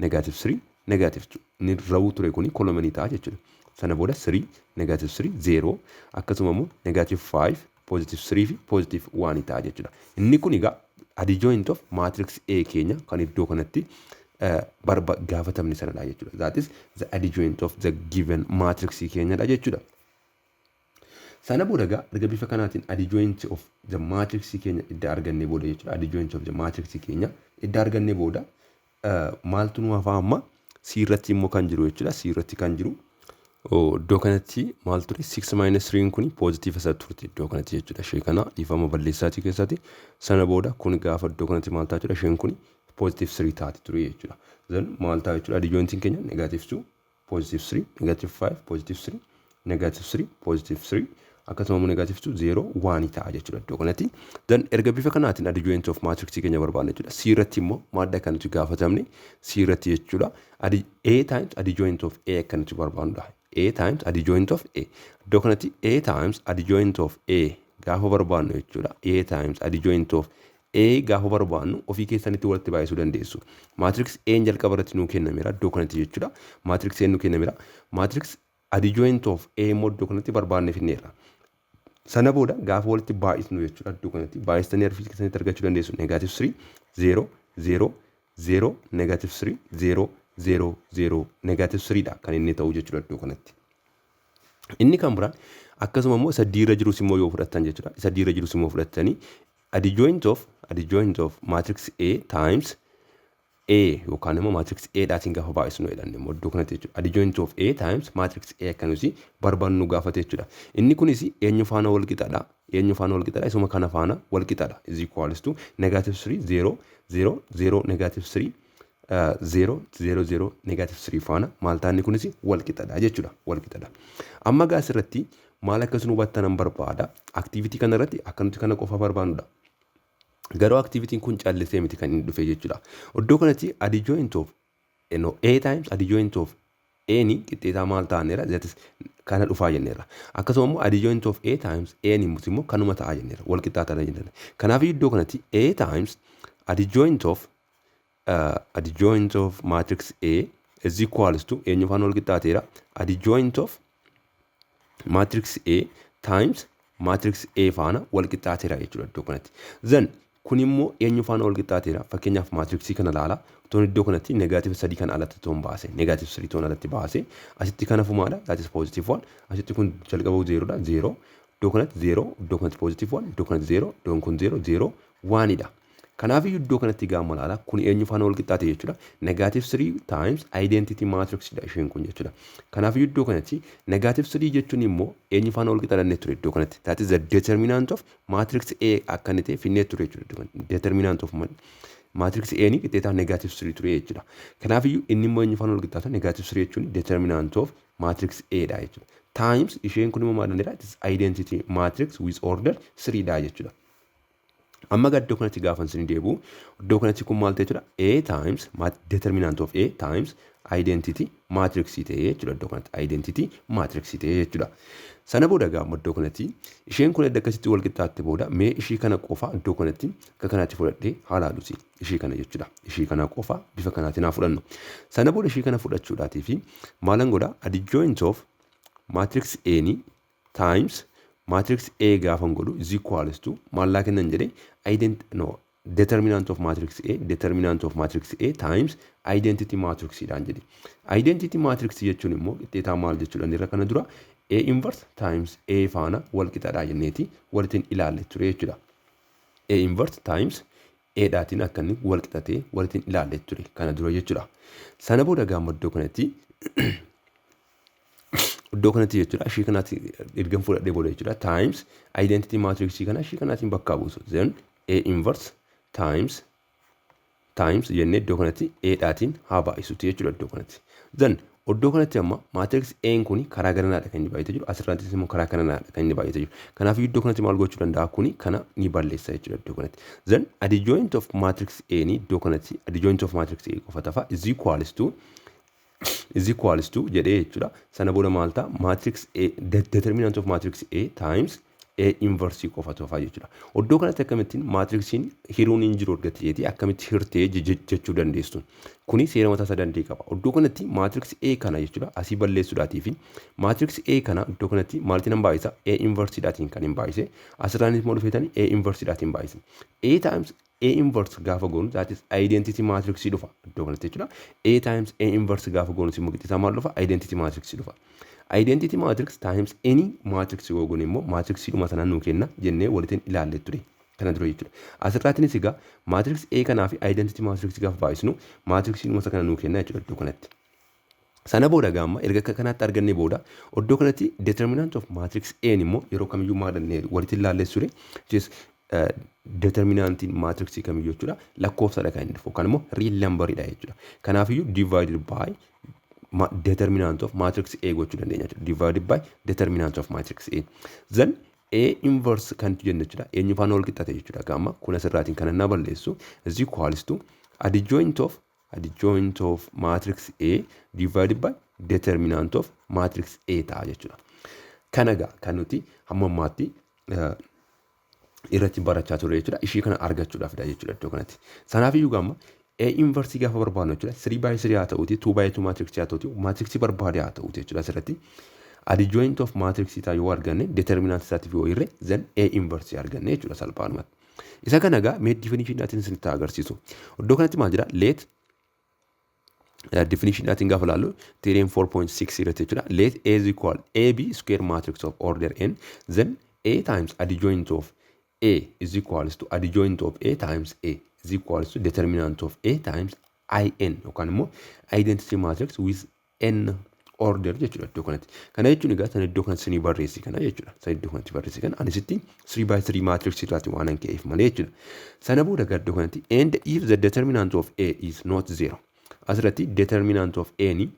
negative 3, negative 2. Inni rawuu ture kuni kolomanii ta'a jechuudha. Sana booda 3, negative 3, 0. Akkasuma immoo negative 5, positive 3 fi positive 1 ta'a jechuudha. Inni kun egaa adjoint of matrix A keenya kan iddoo kanatti gaafatamni sanadha jechuudha. That is the adjoint of the given matrix keenyadha jechuudha. Sana booda egaa erga bifa kanaatiin adjoint of the matrix keenya idda arganne booda jechuudha. Adjoint of the matrix keenya idda arganne booda maaltu nu hafa amma C irratti immoo kan jiru jechuudha. C irratti kan jiru iddoo kanatti maal ture 6 minus 3 kuni positive isa turte iddoo kanatti jechuudha. Ishee kana dhiifama balleessaatii keessatti sana booda kun gaafa iddoo kanatti maal ta'a jechuudha. Isheen kuni positive 3 taati ture jechuudha. Then maal ta'a jechuudha. Adjointiin keenya negative 2, positive 3, negative 5, positive 3, negative 3, positive 3. Akkasuma immoo negative 2 0 1 ta'a jechuudha iddoo kanatti. Then erga bifa kanaatiin adjoint of matrix keenya barbaadna jechuudha. C irratti immoo maadda kanatti gaafatamne C irratti jechuudha. A times adjoint of A kanatti barbaadnudha. A times adjoint of A. Iddoo kanatti A times adjoint of A gaafa barbaadnu jechuudha. A times adjoint of A gaafa barbaadnu ofii keessanitti walitti baay'isuu dandeessu. Matrix A jalqaba irratti nuu kennameera iddoo kanatti jechuudha. Matrix A nuu kennameera. Matrix adjoint of A immoo iddoo kanatti barbaadne finneera. Sana booda gaafa walitti baay'isnu jechuudha iddoo kanatti baay'istanii harfii keessanitti argachuu dandeessu. Negative 3 0 0 0 negative 3 0 0 0 negative 3 dha kan inni ta'u jechuudha iddoo kanatti. Inni kan biraan akkasuma immoo isa diira jirus immoo yoo fudhattan jechuudha. Isa diira jirus immoo fudhattanii adjoint of matrix A times A yookaan immoo matrix A dhaatiin gaafa baay'isnu jedhanne immoo iddoo kanatti jechuudha. Adjoint of A times matrix A akkanusi barbaannu gaafate jechuudha. Inni kunis eenyu faana wal qixaadha. Eenyu faana wal qixaadha. Isuma kana faana wal qixaadha. Is equals to -3 0 0 0 -3 0 0 0 -3 faana maal taanni kunis wal qixaadha jechuudha. Wal qixaadha. Amma gaas irratti maal akkasuma hubattanan barbaada. Activity kana irratti akka nuti kana qofa barbaannudha. Garuu activity kun callisee miti kan inni dhufe jechuudha. Iddoo kanatti adjoint of A times adjoint of A ni qixxeetaa maal ta'aneera kana dhufaa jenneera. Akkasuma immoo adjoint of A times A ni immoo kanuma ta'aa jenneera. Wal qixxaataa jenneera. Kanaaf iddoo kanatti A times adjoint of matrix A is equals to eenyu faana wal qixxaateera. Adjoint of matrix A times matrix A faana wal qixxaateera jechuudha iddoo kanatti. Then kun immoo eenyu faana wal qixxaateera. Fakkeenyaaf maatriksii kana ilaala. Toon iddoo kanatti -3 kan alatti toon baase. -3 toon alatti baase. Asitti kana fumaadha. That is +1. Asitti kun jalqabuu 0 dha. 0. Iddoo kanatti 0. Iddoo kanatti +1. Iddoo kanatti 0. Iddoon kun 0 0 1 dha. Kanaaf iddoo kanatti gaama ilaala. Kun eenyu faana wal qixxaate jechuudha. -3 times identity matrix dha isheen kun jechuudha. Kanaaf iddoo kanatti -3 jechuun immoo eenyu faana wal qixxaatannee ture iddoo kanatti. That is the determinant of matrix A akka inni ta'e finnee ture jechuudha. Determinant of matrix A ni qixxeetaa -3 ture jechuudha. Kanaaf inni immoo eenyu faana wal qixxaata. -3 jechuun determinant of matrix A dha jechuudha. Times isheen kun immoo maal dandeera? It is identity matrix with order 3 dha jechuudha. Amma iddoo kanatti gaafan sin deebi'u iddoo kanatti kun maal ta'e jechuudha. A times determinant of A times identity matrix ta'e jechuudha. Iddoo kanatti identity matrix ta'e jechuudha. Sana booda gaama iddoo kanatti isheen kun edda akkasitti wal qixxaatte booda mee ishii kana qofa iddoo kanatti akka kanaatti fudhadhee haala alusi ishii kana jechuudha. Ishii kana qofa bifa kanaatiin haa fudhannu. Sana booda ishii kana fudhachuudhaatii fi maalan godha adjoint of matrix A ni times matrix A gaafan godhu is equals to maallaa kennan jedhee determinant of matrix A times identity matrix dhaan jedhe. Identity matrix jechuun immoo qixxeetaa maal jechuudha irra kana dura A inverse times A faana wal qixaadhaa jenneeti walitti ilaalle ture jechuudha. A inverse times A dhaatiin akka inni wal qixatee walitti ilaalle ture kana dura jechuudha. Sana booda gaama iddoo kanatti jechuudha ishii kanaatti ergan fudhadhee booda jechuudha times identity matrix kana ishii kanaatiin bakka buusu. Then A inverse times jennee iddoo kanatti A dhaatiin haa baay'isuuti jechuudha iddoo kanatti. Then iddoo kanatti amma matrix A kun karaa garanaadha kan inni baay'atee jiru. Asirrattis immoo karaa kananaadha kan inni baay'atee jiru. Kanaaf iddoo kanatti maal gochuu danda'a kuni kana ni balleessa jechuudha iddoo kanatti. Then adjoint of matrix A ni iddoo kanatti adjoint of matrix A qofa tafa is equals to jedhee jechuudha. Sana booda maal ta'a matrix A determinant of matrix A times A inverse qofa tafa jechuudha. Iddoo kanatti akkamittiin matrixiin hiruun hin jiru argatteeti akkamitti hirtee jechuu dandeessu. Kuni seera mataa isaa danda'e qaba. Iddoo kanatti matrix A kana jechuudha asii balleessuudhaatii fi matrix A kana iddoo kanatti maaltiin hin baay'isa A inverse dhaatiin kan hin baay'ise. Asirraanis immoo dhufeetanii A inverse dhaatiin baay'ise. A times A inverse gaafa goonu that is identity matrix dhufa iddoo kanatti jechuudha. A times A inverse gaafa goonu immoo qixxeetaa maal dhufa identity matrix dhufa. Identity matrix times any matrix yoo goone immoo matrix dhuma sanaan nuu kenna jennee walitti ilaalle ture. Kana dura jechuudha. Asirraatiinis egaa matrix A kanaa fi identity matrix gaafa baay'isnu matrix dhuma sana nuu kenna jechuudha iddoo kanatti. Sana booda gaama erga akka kanaatti arganne booda iddoo kanatti determinant of matrix A immoo yeroo kamiyyuu maadannee walitti ilaalleessure determinantiin matrixii kamiyyuu jechuudha lakkoofsadha kan inni dhufu kan immoo real numberidha jechuudha. Kanaafiyyuu divided by determinant of matrix A gochuu dandeenya jechuudha. Divided by determinant of matrix A. Then A inverse kan jennu jechuudha. Eenyu faana wal qixxate jechuudha. Gaama kun asirraatiin kan inni balleessu is equals to adjoint of matrix A divided by determinant of matrix A ta'a jechuudha. Kana egaa kan nuti hamma ammaatti irratti barachaa ture jechuudha. Ishii kana argachuudhaafidha jechuudha iddoo kanatti. Sanaafiyyuu gaama A inverse gaafa barbaadnu jechuudha. 3/3 haa ta'uuti 2/2 matrix haa ta'uuti matrixii barbaade haa ta'uuti jechuudha asirratti. Adjoint of matrix isaa yoo arganne determinant isaatiif yoo hirre then A inverse arganne jechuudha salphaadhumatti. Isa kana egaa mee definition dhaatiin isinitti agarsiisu. Iddoo kanatti maal jedha let definition atiin gaafa laallu theorem 4.6 irratti jechuudha. Let A is equal AB square matrix of order n, then A times adjoint of A is equals to adjoint of A times A is equals to determinant of A times IN yookaan immoo identity matrix with n order jechuudha iddoo kanatti. Kana jechuun egaa san iddoo kanatti sinii barreessi kana jechuudha. San iddoo kanatti barreessi kana ani sitti 3x3 matrix irratti waan an ka'eef malee jechuudha. Sana booda egaa iddoo kanatti and if the determinant of A is not 0. Asirratti determinant of A ni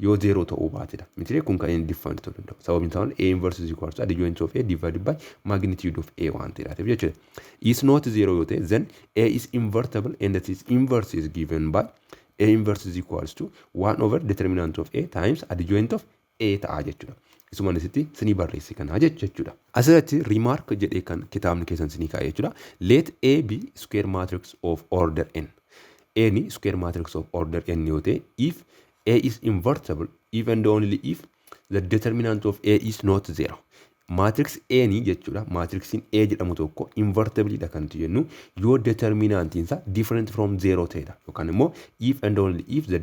yoo 0 ta'uu baatedha. Miti kun kan inni different ta'uu danda'u. Sababiin isaa A inverse is equals to adjoint of A divided by magnitude of A waan ta'eef jechuudha. Is not 0 yoo ta'e then A is invertible and that is inverse is given by A inverse is equals to 1 over determinant of A times adjoint of A ta'a jechuudha. Isumaan isitti sinii barreessi kana jechuudha. Asirratti remark jedhee kan kitaabni keessan sinii kaa'ee jechuudha. Let A be square matrix of order n. A ni square matrix of order n yoo ta'e if A is invertible if and only if the determinant of A is not 0. Matrix A ni jechuudha. Matrixin A jedhamu tokko invertible dha kan jennu yoo determinantiin isaa different from 0 ta'edha. Yookaan immoo if and only if the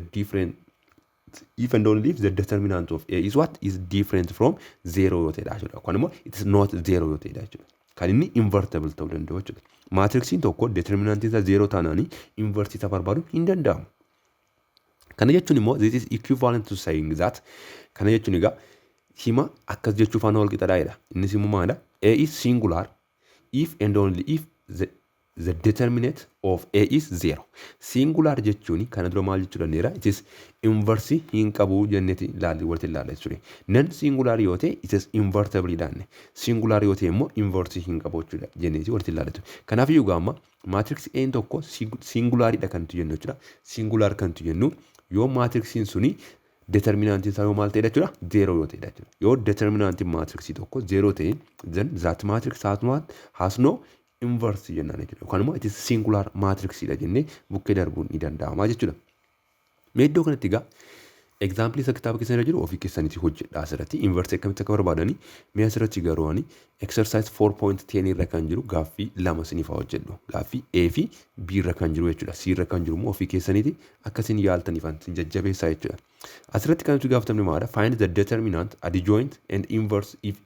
determinant of A is what is different from 0 yoo ta'edha jechuudha. Yookaan immoo it is not 0 yoo ta'edha jechuudha. Kan inni invertible ta'uu danda'u jechuudha. Matrixin tokko determinantiin isaa 0 taanaani inverse isa barbaaduu hin danda'amu. Kana jechuun immoo this is equivalent to saying that kana jechuun egaa hima akkas jechuu faana wal qixadhaa'edha. Innis immoo maadha? A is singular if and only if the determinant of A is 0. Singular jechuun kana dura maal jechuu dandeera? It is inverse hin qabu jenneeti ilaalli walitti ilaalla jechuudha. Non singular yoo ta'e it is invertible dhaanne. Singular yoo ta'e immoo inverse hin qabu jechuudha jenneeti walitti ilaalla jechuudha. Kanaaf iyyuu gaamma matrix A tokko singularidha kan tu jennu jechuudha. Singular kan tu jennu yoo matrixin suni determinant isaa yoo maal ta'edha jechuudha 0 yoo ta'edha jechuudha. Yoo determinant matrix tokko 0 ta'e then that matrix has no inverse jennaan jechuudha. Yookaan immoo it is singular matrix dha jennee bukkee darbuun ni danda'ama jechuudha. Mee iddoo kanatti egaa example isa kitaaba keessa irra jiru ofii keessanitti hojjedha asirratti inverse akkamitti akka barbaadani mee asirratti garuu ani exercise 4.10 irra kan jiru gaaffii lama siniif hojjedhu. Gaaffii A fi B irra kan jiru jechuudha. C irra kan jiru immoo ofii keessanitti akkasiin yaaltaniifan jajjabeessaa jechuudha. Asirratti kan nuti gaafatamne maadha? Find the determinant, adjoint and inverse if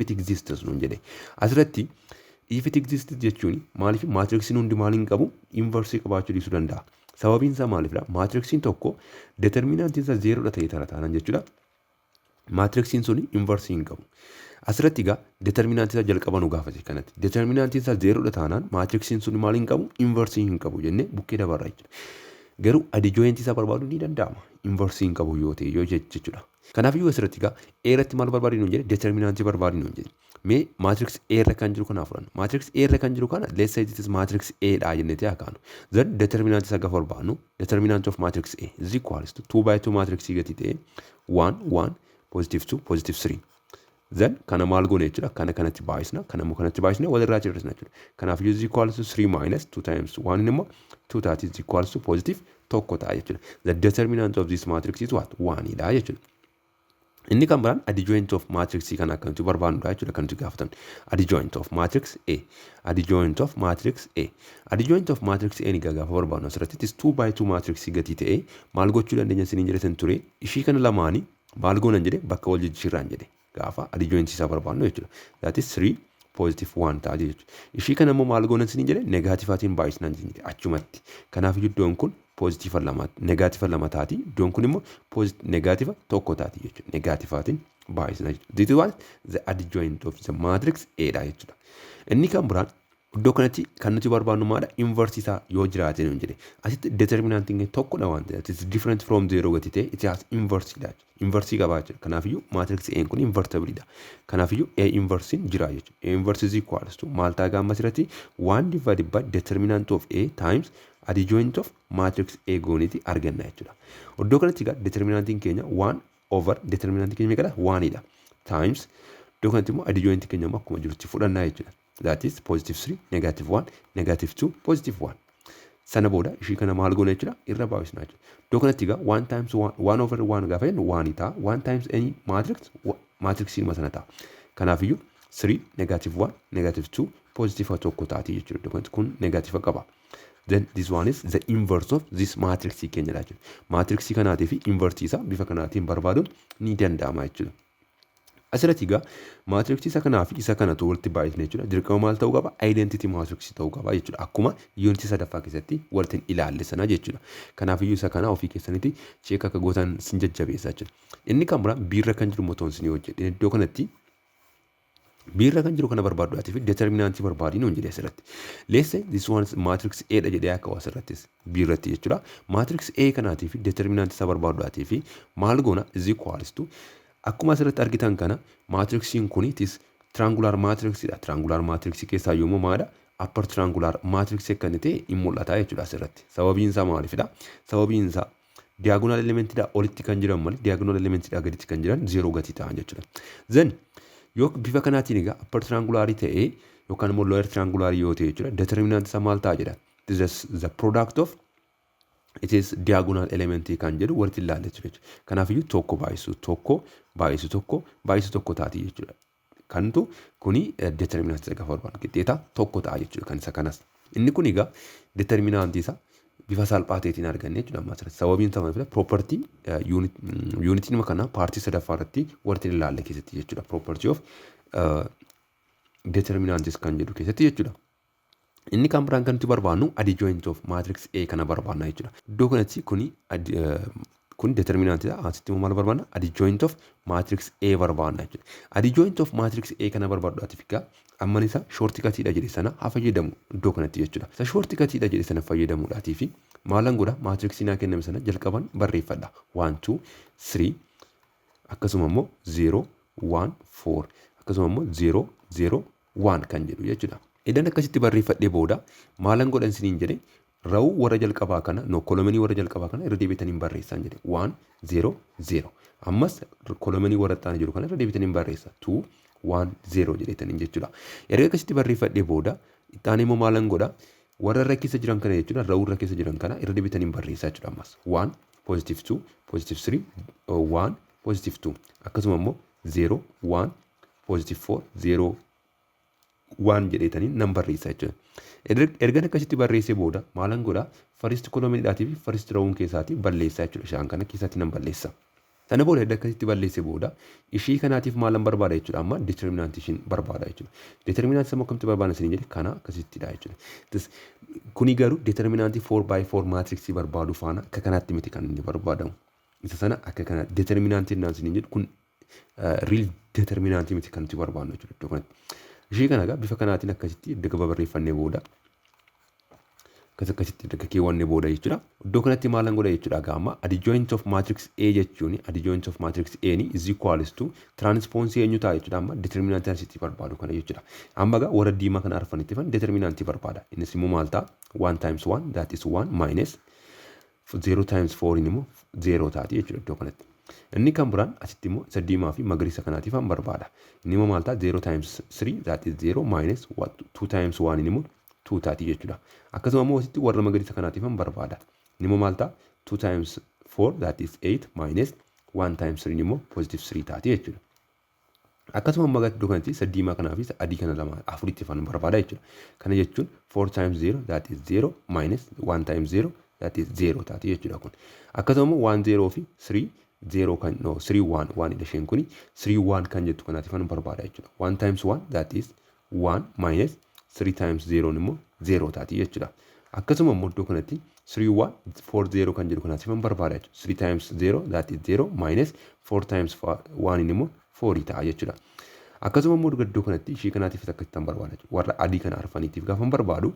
it exists nuun jedhe. Asirratti if it exists jechuun maaliif matrixin hundi maaliin qabu inverse qabaachuu dhiisuu danda'a. Sababiin isaa maalifidha? Matrixin tokko determinantiin isaa 0 dha ta'e taanaan jechuudha. Matrixin suni inverse hin qabu. Asirratti egaa determinantii isaa jalqaba nu gaafate kanatti. Determinantii isaa 0 dha taanaan matrixin suni maaliin qabu inverse hin qabu jennee bukkee dabarra jechuudha. Garuu adjoint isaa barbaaduu ni danda'ama. Inverse hin qabu yoo ta'e yoo jechuudha. Kanaaf iyyuu asirratti egaa A irratti maal barbaadinu hin jedhe determinantii barbaadinu hin jedhe. Mee matrix A irra kan jiru kana fudhannu. Matrix A irra kan jiru kana let's say it is matrix A dha jennee haa kaanu. Then determinant isa gaafa barbaadnu determinant of matrix A is equals to 2 by 2 matrix gati ta'e 1 1 positive 2 positive 3. Then kana maal goone jechuudha. Kana kanatti baay'isna. Kana immoo kanatti baay'isna walirraa jirresna jechuudha. Kanaaf is equals to 3 minus 2 times 1 immoo 2 that is equals to positive tokko ta'a jechuudha. The determinant of this matrix is what? 1 dha jechuudha. Inni kan biraan adjoint of matrix kana akkantu barbaadnudha jechuudha kan nuti gaafatan. Adjoint of matrix A. Adjoint of matrix A. Adjoint of matrix A ni gaafa barbaadnu asirratti is 2 by 2 matrix gati ta'e maal gochuu dandeenya isiniin jedhetan ture. Ishii kana lamaanii maal goonan jedhe bakka wal jijjiirraan jedhe gaafa adjoint isaa barbaadnu jechuudha. That is 3 positive 1 ta'a jechuudha. Ishii kana immoo maal goonan isiniin jedhe negaatifaatiin baay'isnaan jedhe achumatti. Kanaaf iddoon kun positive lama negative lama taati iddoon kun immoo negative tokko taati jechuudha. Negaatifaatiin baay'isna jechuudha. This is what the adjoint of the matrix A dha jechuudha. Inni kan biraan iddoo kanatti kan nuti barbaadnu maadha inverse isaa yoo jiraate nuun jedhe. Asitti determinantiin tokkodha waan ta'eef it is different from 0 gati ta'e it has inverse dha. Inverse qabaa jechuudha. Kanaafiyyuu matrix A kun invertible dha. Kanaafiyyuu A inverse jira jechuudha. A inverse is equals to maal ta'a gaamma asirratti 1 divided by determinant of A times adjoint of matrix A gooniti arganna jechuudha. Iddoo kanatti egaa determinantiin keenya 1 over determinantiin keenya meeqadha? 1 dha. Times iddoo kanatti immoo adjoint keenya immoo akkuma jirutti fudhannaa jechuudha. That is positive 3, negative 1, negative 2, positive 1. Sana booda ishii kana maal goona jechuudha irra baay'isnaa jechuudha. Iddoo kanatti egaa 1 times 1 over 1 gaafa jennu 1 ta'a. 1 times any matrix ilma sana ta'a. Kanaafiyyuu 3, negative 1, negative 2, positive tokko taati jechuudha. Iddoo kanatti kun negative qaba. then this one is the inverse of this matrix keenya dha jechuudha. Matrix kanaatii fi inverse isa bifa kanaatiin barbaaduun ni danda'ama jechuudha. Asirratti egaa maatriksii isa kanaa fi isa kanatu walitti baay'isne jechuudha. Dirqama maal ta'uu qaba? Identity maatriksii ta'uu qaba jechuudha. Akkuma yuunitii sadaffaa keessatti walitti ilaalle sana jechuudha. Kanaafiyyuu isa kana ofii keessanitti cheek akka gootan sin jajjabeessa jechuudha. Inni kan biraa biirra kan jiru motoon sin hojjedhe iddoo kanatti biirra kan jiru kana barbaadudhaatii fi determinantii barbaadiin hin jedhe asirratti. Let's say this one is matrix A dha jedhee akka asirrattis biirratti jechuudha. Matrix A kanaatii fi determinantii isa barbaadudhaatii fi maal goona is equals to akkuma asirratti argitan kana maatriksiin kun it is triangular matrix dha. Triangular matrix keessaa yommuu maadha upper triangular matrix akka inni ta'e hin mul'ata jechuudha asirratti. Sababiin isaa maalifidha? Sababiin isaa diagonal element dha olitti kan jiran malee diagonal element dha gaditti kan jiran 0 gati ta'an jechuudha. Then yoo bifa kanaatiin egaa upper triangular ta'e yookaan immoo lower triangular yoo ta'e jechuudha. Determinant isaa maal ta'a jedha? This is the product of it is diagonal element kan jedhu walitti ilaalle jechuudha. Kanaafiyyuu tokko baay'isu tokko taati jechuudha. Kantu kuni determinant gaafa barbaadu qixxeeta tokko ta'a jechuudha kan isa kanas. Inni kun egaa determinant isa bifa salphaa ta'eetiin arganne jechuudha amma asirratti. Sababiin isaa maal property unity nima kana paartii sadaffaa irratti walitti ilaalle keessatti jechuudha. Property of determinants kan jedhu keessatti jechuudha. Inni kan biraan kan nuti barbaannu adjoint of matrix A kana barbaanna jechuudha. Iddoo kanatti kun determinantidha. Asitti immoo maal barbaanna? Adjoint of matrix A barbaanna jechuudha. Adjoint of matrix A kana barbaaduudhaatiif egaa amman isa shortcutiidha jedhe sana haa fayyadamu iddoo kanatti jechuudha. Isa shortcutiidha jedhe sana fayyadamuudhaatiif maalan godha matrixii naa kenname sana jalqaban barreeffadha. 1 2 3 akkasuma immoo 0 1 4 akkasuma immoo 0 0 1 kan jedhu jechuudha. Idan akkasitti barreeffadhee booda maalan godhan siniin jedhe rawu warra jalqabaa kana kolomanii warra jalqabaa kana irra deebitaniin barreessan jedhe 1 0 0 ammas kolomanii warra ta'an jiru kana irra deebitaniin barreessa 2 1 0 jedhetaniin jechuudha. Erga akkasitti barreeffadhee booda ittaanee immoo maalan godha warra irra keessa jiran kana jechuudha rawu irra keessa jiran kana irra deebitaniin barreessaa jechuudha ammas 1 positive 2 positive 3 1 positive 2 akkasuma immoo 0 1 positive 4 0 waan jedhetanii nan barreessa jechuudha. Erga akkasitti barreessee booda maalan godha first kolomaniidhaatii fi first rawuun keessaati balleessaa jechuudha. Isaan kana keessatti nan balleessa. Sana booda erga akkasitti balleessee booda ishii kanaatiif maalan barbaada jechuudha. Amma determinant ishiin barbaada jechuudha. Determinant sama akkamitti barbaadna isin jedhe kana akkasittidha jechuudha. Kuni garuu determinantii 4x4 matrixii barbaadu faana akka kanaatti miti kan inni barbaadamu. Isa sana akka kana determinantiin naan isin jedhu kun real determinantii miti kan nuti barbaadnu jechuudha iddoo kanatti. Ishee kana egaa bifa kanaatiin akkasitti erga barreeffannee booda akkasitti erga keewwannee booda jechuudha. Iddoo kanatti maalan godha jechuudha egaa adjoint of matrix A jechuun adjoint of matrix A ni is equals to transpose eenyu ta'a jechuudha amma determinantii asitti barbaadu kana jechuudha. Amma egaa warra diimaa kana arfanitti fan determinantii barbaada. Innis immoo maal ta'a 1 times 1 that is 1 minus 0 times 4 immoo 0 taati jechuudha iddoo kanatti. Inni kan biraan asitti immoo isa diimaa fi magariisa kanaatiif an barbaada. Inni immoo maal ta'a 0 times 3 that is 0 minus 2 times 1 immoo 2 taati jechuudha. Akkasuma immoo asitti warra magariisa kanaatiif an barbaada. Inni immoo maal ta'a 2 times 4 that is 8 minus 1 times 3 immoo positive 3 taati jechuudha. Akkasuma magariisa iddoo kanatti isa diimaa kanaa fi isa adii kana lama afuritti fan barbaada jechuudha. Kana jechuun 4 times 0 that is 0 minus 1 times 0 that is 0 taati jechuudha kun. Akkasuma immoo 1 0 fi 3 0 kan no 3 1 1 ila isheen kuni 3 1 kan jettu kanaatiif an barbaada jechuudha. 1 times 1 that is 1 minus 3 times 0 immoo 0 taati jechuudha. Akkasuma immoo iddoo kanatti 3 1 4 0 kan jedhu kanaatiif an barbaada jechuudha. 3 times 0 that is 0 minus 4 times 1 immoo 4 ta'a jechuudha. Akkasuma immoo iddoo kanatti ishee kanaatiif akkasitti an barbaada jechuudha. Warra adii kana arfaniitiif gaafa an barbaadu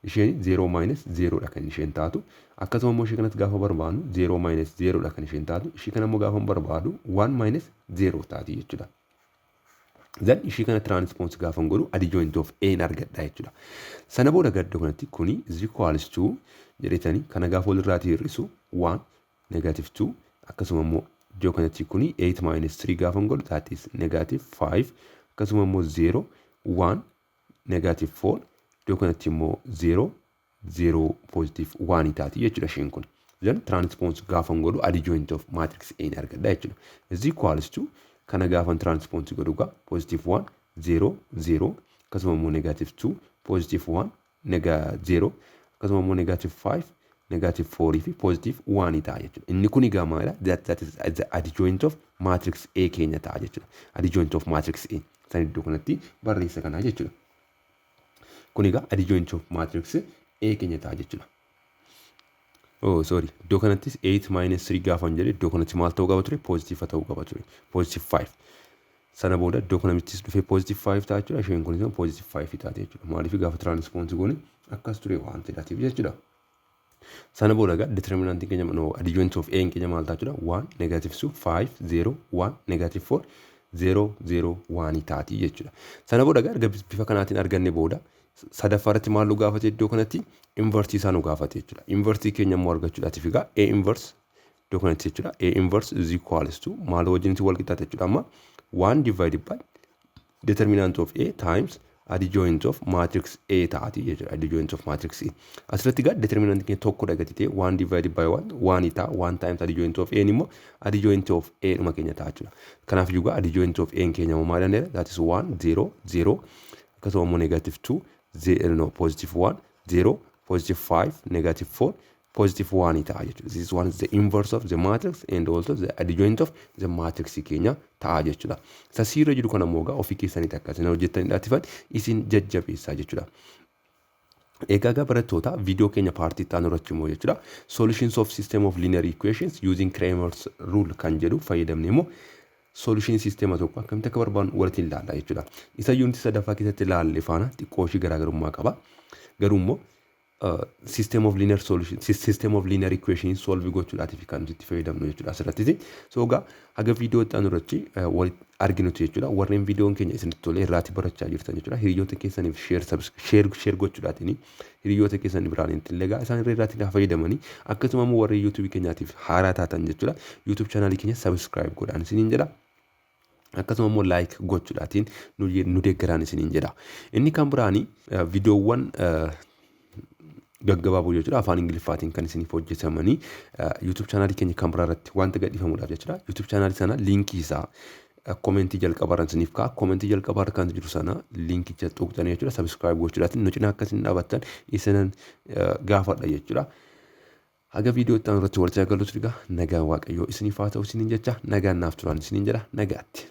isheen 0 minus 0 dha kan isheen taatu. Akkasuma immoo ishee kanatti gaafa barbaadnu 0 minus 0 dha kan isheen taatu. Ishee kana immoo gaafa barbaadu 1 minus 0 taati jechuudha. Then ishee kana transpose gaafa godhu adjoint of A argadha jechuudha. Sana booda gaddoo kanatti kuni is equals to jedhetanii kana gaafa walirraatii hir'isu 1 negative 2 akkasuma immoo iddoo kanatti kuni 8 minus 3 gaafa godhu that is negative 5 akkasuma immoo 0 1 negative 4 iddoo kanatti immoo 0 0 positive 1 taati jechuudha isheen kun. Then transpose gaafa godhu adjoint of matrix A argadha jechuudha. Is equals to kana gaafa transpose godhu gaa positive 1 0 0 akkasuma immoo negative 2 positive 1 0 akkasuma immoo negative 5 negative 4 fi positive 1 ta'a jechuudha. Inni kun egaa maalidha? That is the adjoint of matrix A keenya ta'a jechuudha. Adjoint of matrix A. San iddoo kanatti barreessa kanaa jechuudha. Kun egaa adjoint of matrix A keenya ta'a jechuudha. Oh, sorry. Iddoo kanattis 8 minus 3 gaafa hin jedhe iddoo kanatti maal ta'uu qaba ture? Positive ta'uu qaba ture. Positive 5. Sana booda iddoo kanattis dhufee positive 5 ta'a jechuudha. Isheen kun immoo positive 5 taate jechuudha. Maaliif gaafa transpoonsi goone akkas ture waan ta'eef jechuudha. Sana booda egaa determinantiin keenya adjoint of A keenya maal ta'a jechuudha? 1 negative 2 5 0 1 negative 4 0 0 1 taati jechuudha. Sana booda egaa bifa kanaatiin arganne booda sadaffaarratti maal nu gaafate iddoo kanatti inverse isaa nu gaafate jechuudha. Inverse keenya immoo argachuudhaatiif egaa A inverse iddoo kanatti jechuudha. A inverse is equals to maal wajjinitti wal qixxaate jechuudha. Amma 1 divided by determinant of A times adjoint of matrix A taati jechuudha. Adjoint of matrix A. Asirratti egaa determinant keenya tokko dhagatite 1 divided by 1 ta'a 1 times adjoint of A immoo adjoint of A dhuma keenya ta'a jechuudha. Kanaaf egaa adjoint of A keenya immoo maal dandeera? That is 1 0 0 akkasuma immoo negative 2 0 positive 1 0 positive 5 negative 4 positive 1 ta'a jechuudha. This one is the inverse of the matrix and also the adjoint of the matrix keenya ta'a jechuudha. Isa siirra jiru kana immoo ofii keessanitti akkasina hojjettaniidhaatiifan isin jajjabeessaa jechuudha. Egaa barattoota viidiyoo keenya paartii itti aanu irratti immoo jechuudha. Solutions of system of linear equations using Cramer's rule kan jedhu fayyadamne immoo solution systema tokko akkamitti akka barbaadnu walitti ilaalla jechuudha. Isa yuunitii sadaffaa keessatti ilaalle faana xiqqoo ishii garaagarummaa qaba. Garuu immoo system of linear solution system of linear equations solve gochuudhaatiif kan nuti itti fayyadamnu jechuudha asirratti. So egaa haga viidiyoo itti aanu irratti walitti arginuti jechuudha. Warreen viidiyoon keenya isinitti tolee irraatti barachaa jirtan jechuudha. Hiriyoota keessaniif share gochuudhaatiin hiriyoota keessan biraan illee egaa isaan irraatti fayyadamanii akkasuma immoo warreen YouTube keenyaatiif haaraa taatan jechuudha. YouTube channel keenya subscribe godhaan isiniin jedha. Akkasuma immoo like gochuudhaatiin nu deeggaraan isiniin jedha. Inni kan biraanii viidiyoowwan gaggabaaboo jechuudha. Afaan Ingiliffaatiin kan isiniif hojjetamanii YouTube channel keenya kan biraa irratti wanta gadhiifamuudhaaf jechuudha. YouTube channel sana liinkii isaa komentii jalqabaarran isiniif ka'a. Komentii jalqabaarra kan jiru sana liinkicha tuqxanii jechuudha. Subscribe gochuudhaatiin nu cinaa akkasiin dhaabattan isinan gaafadha jechuudha. Haga viidiyoo itti aanu irratti walitti agarruutti nagaan Waaqayyoo isiniif haa ta'u isiniin jecha nagaan naaf turaan isiniin jedha nagaatti.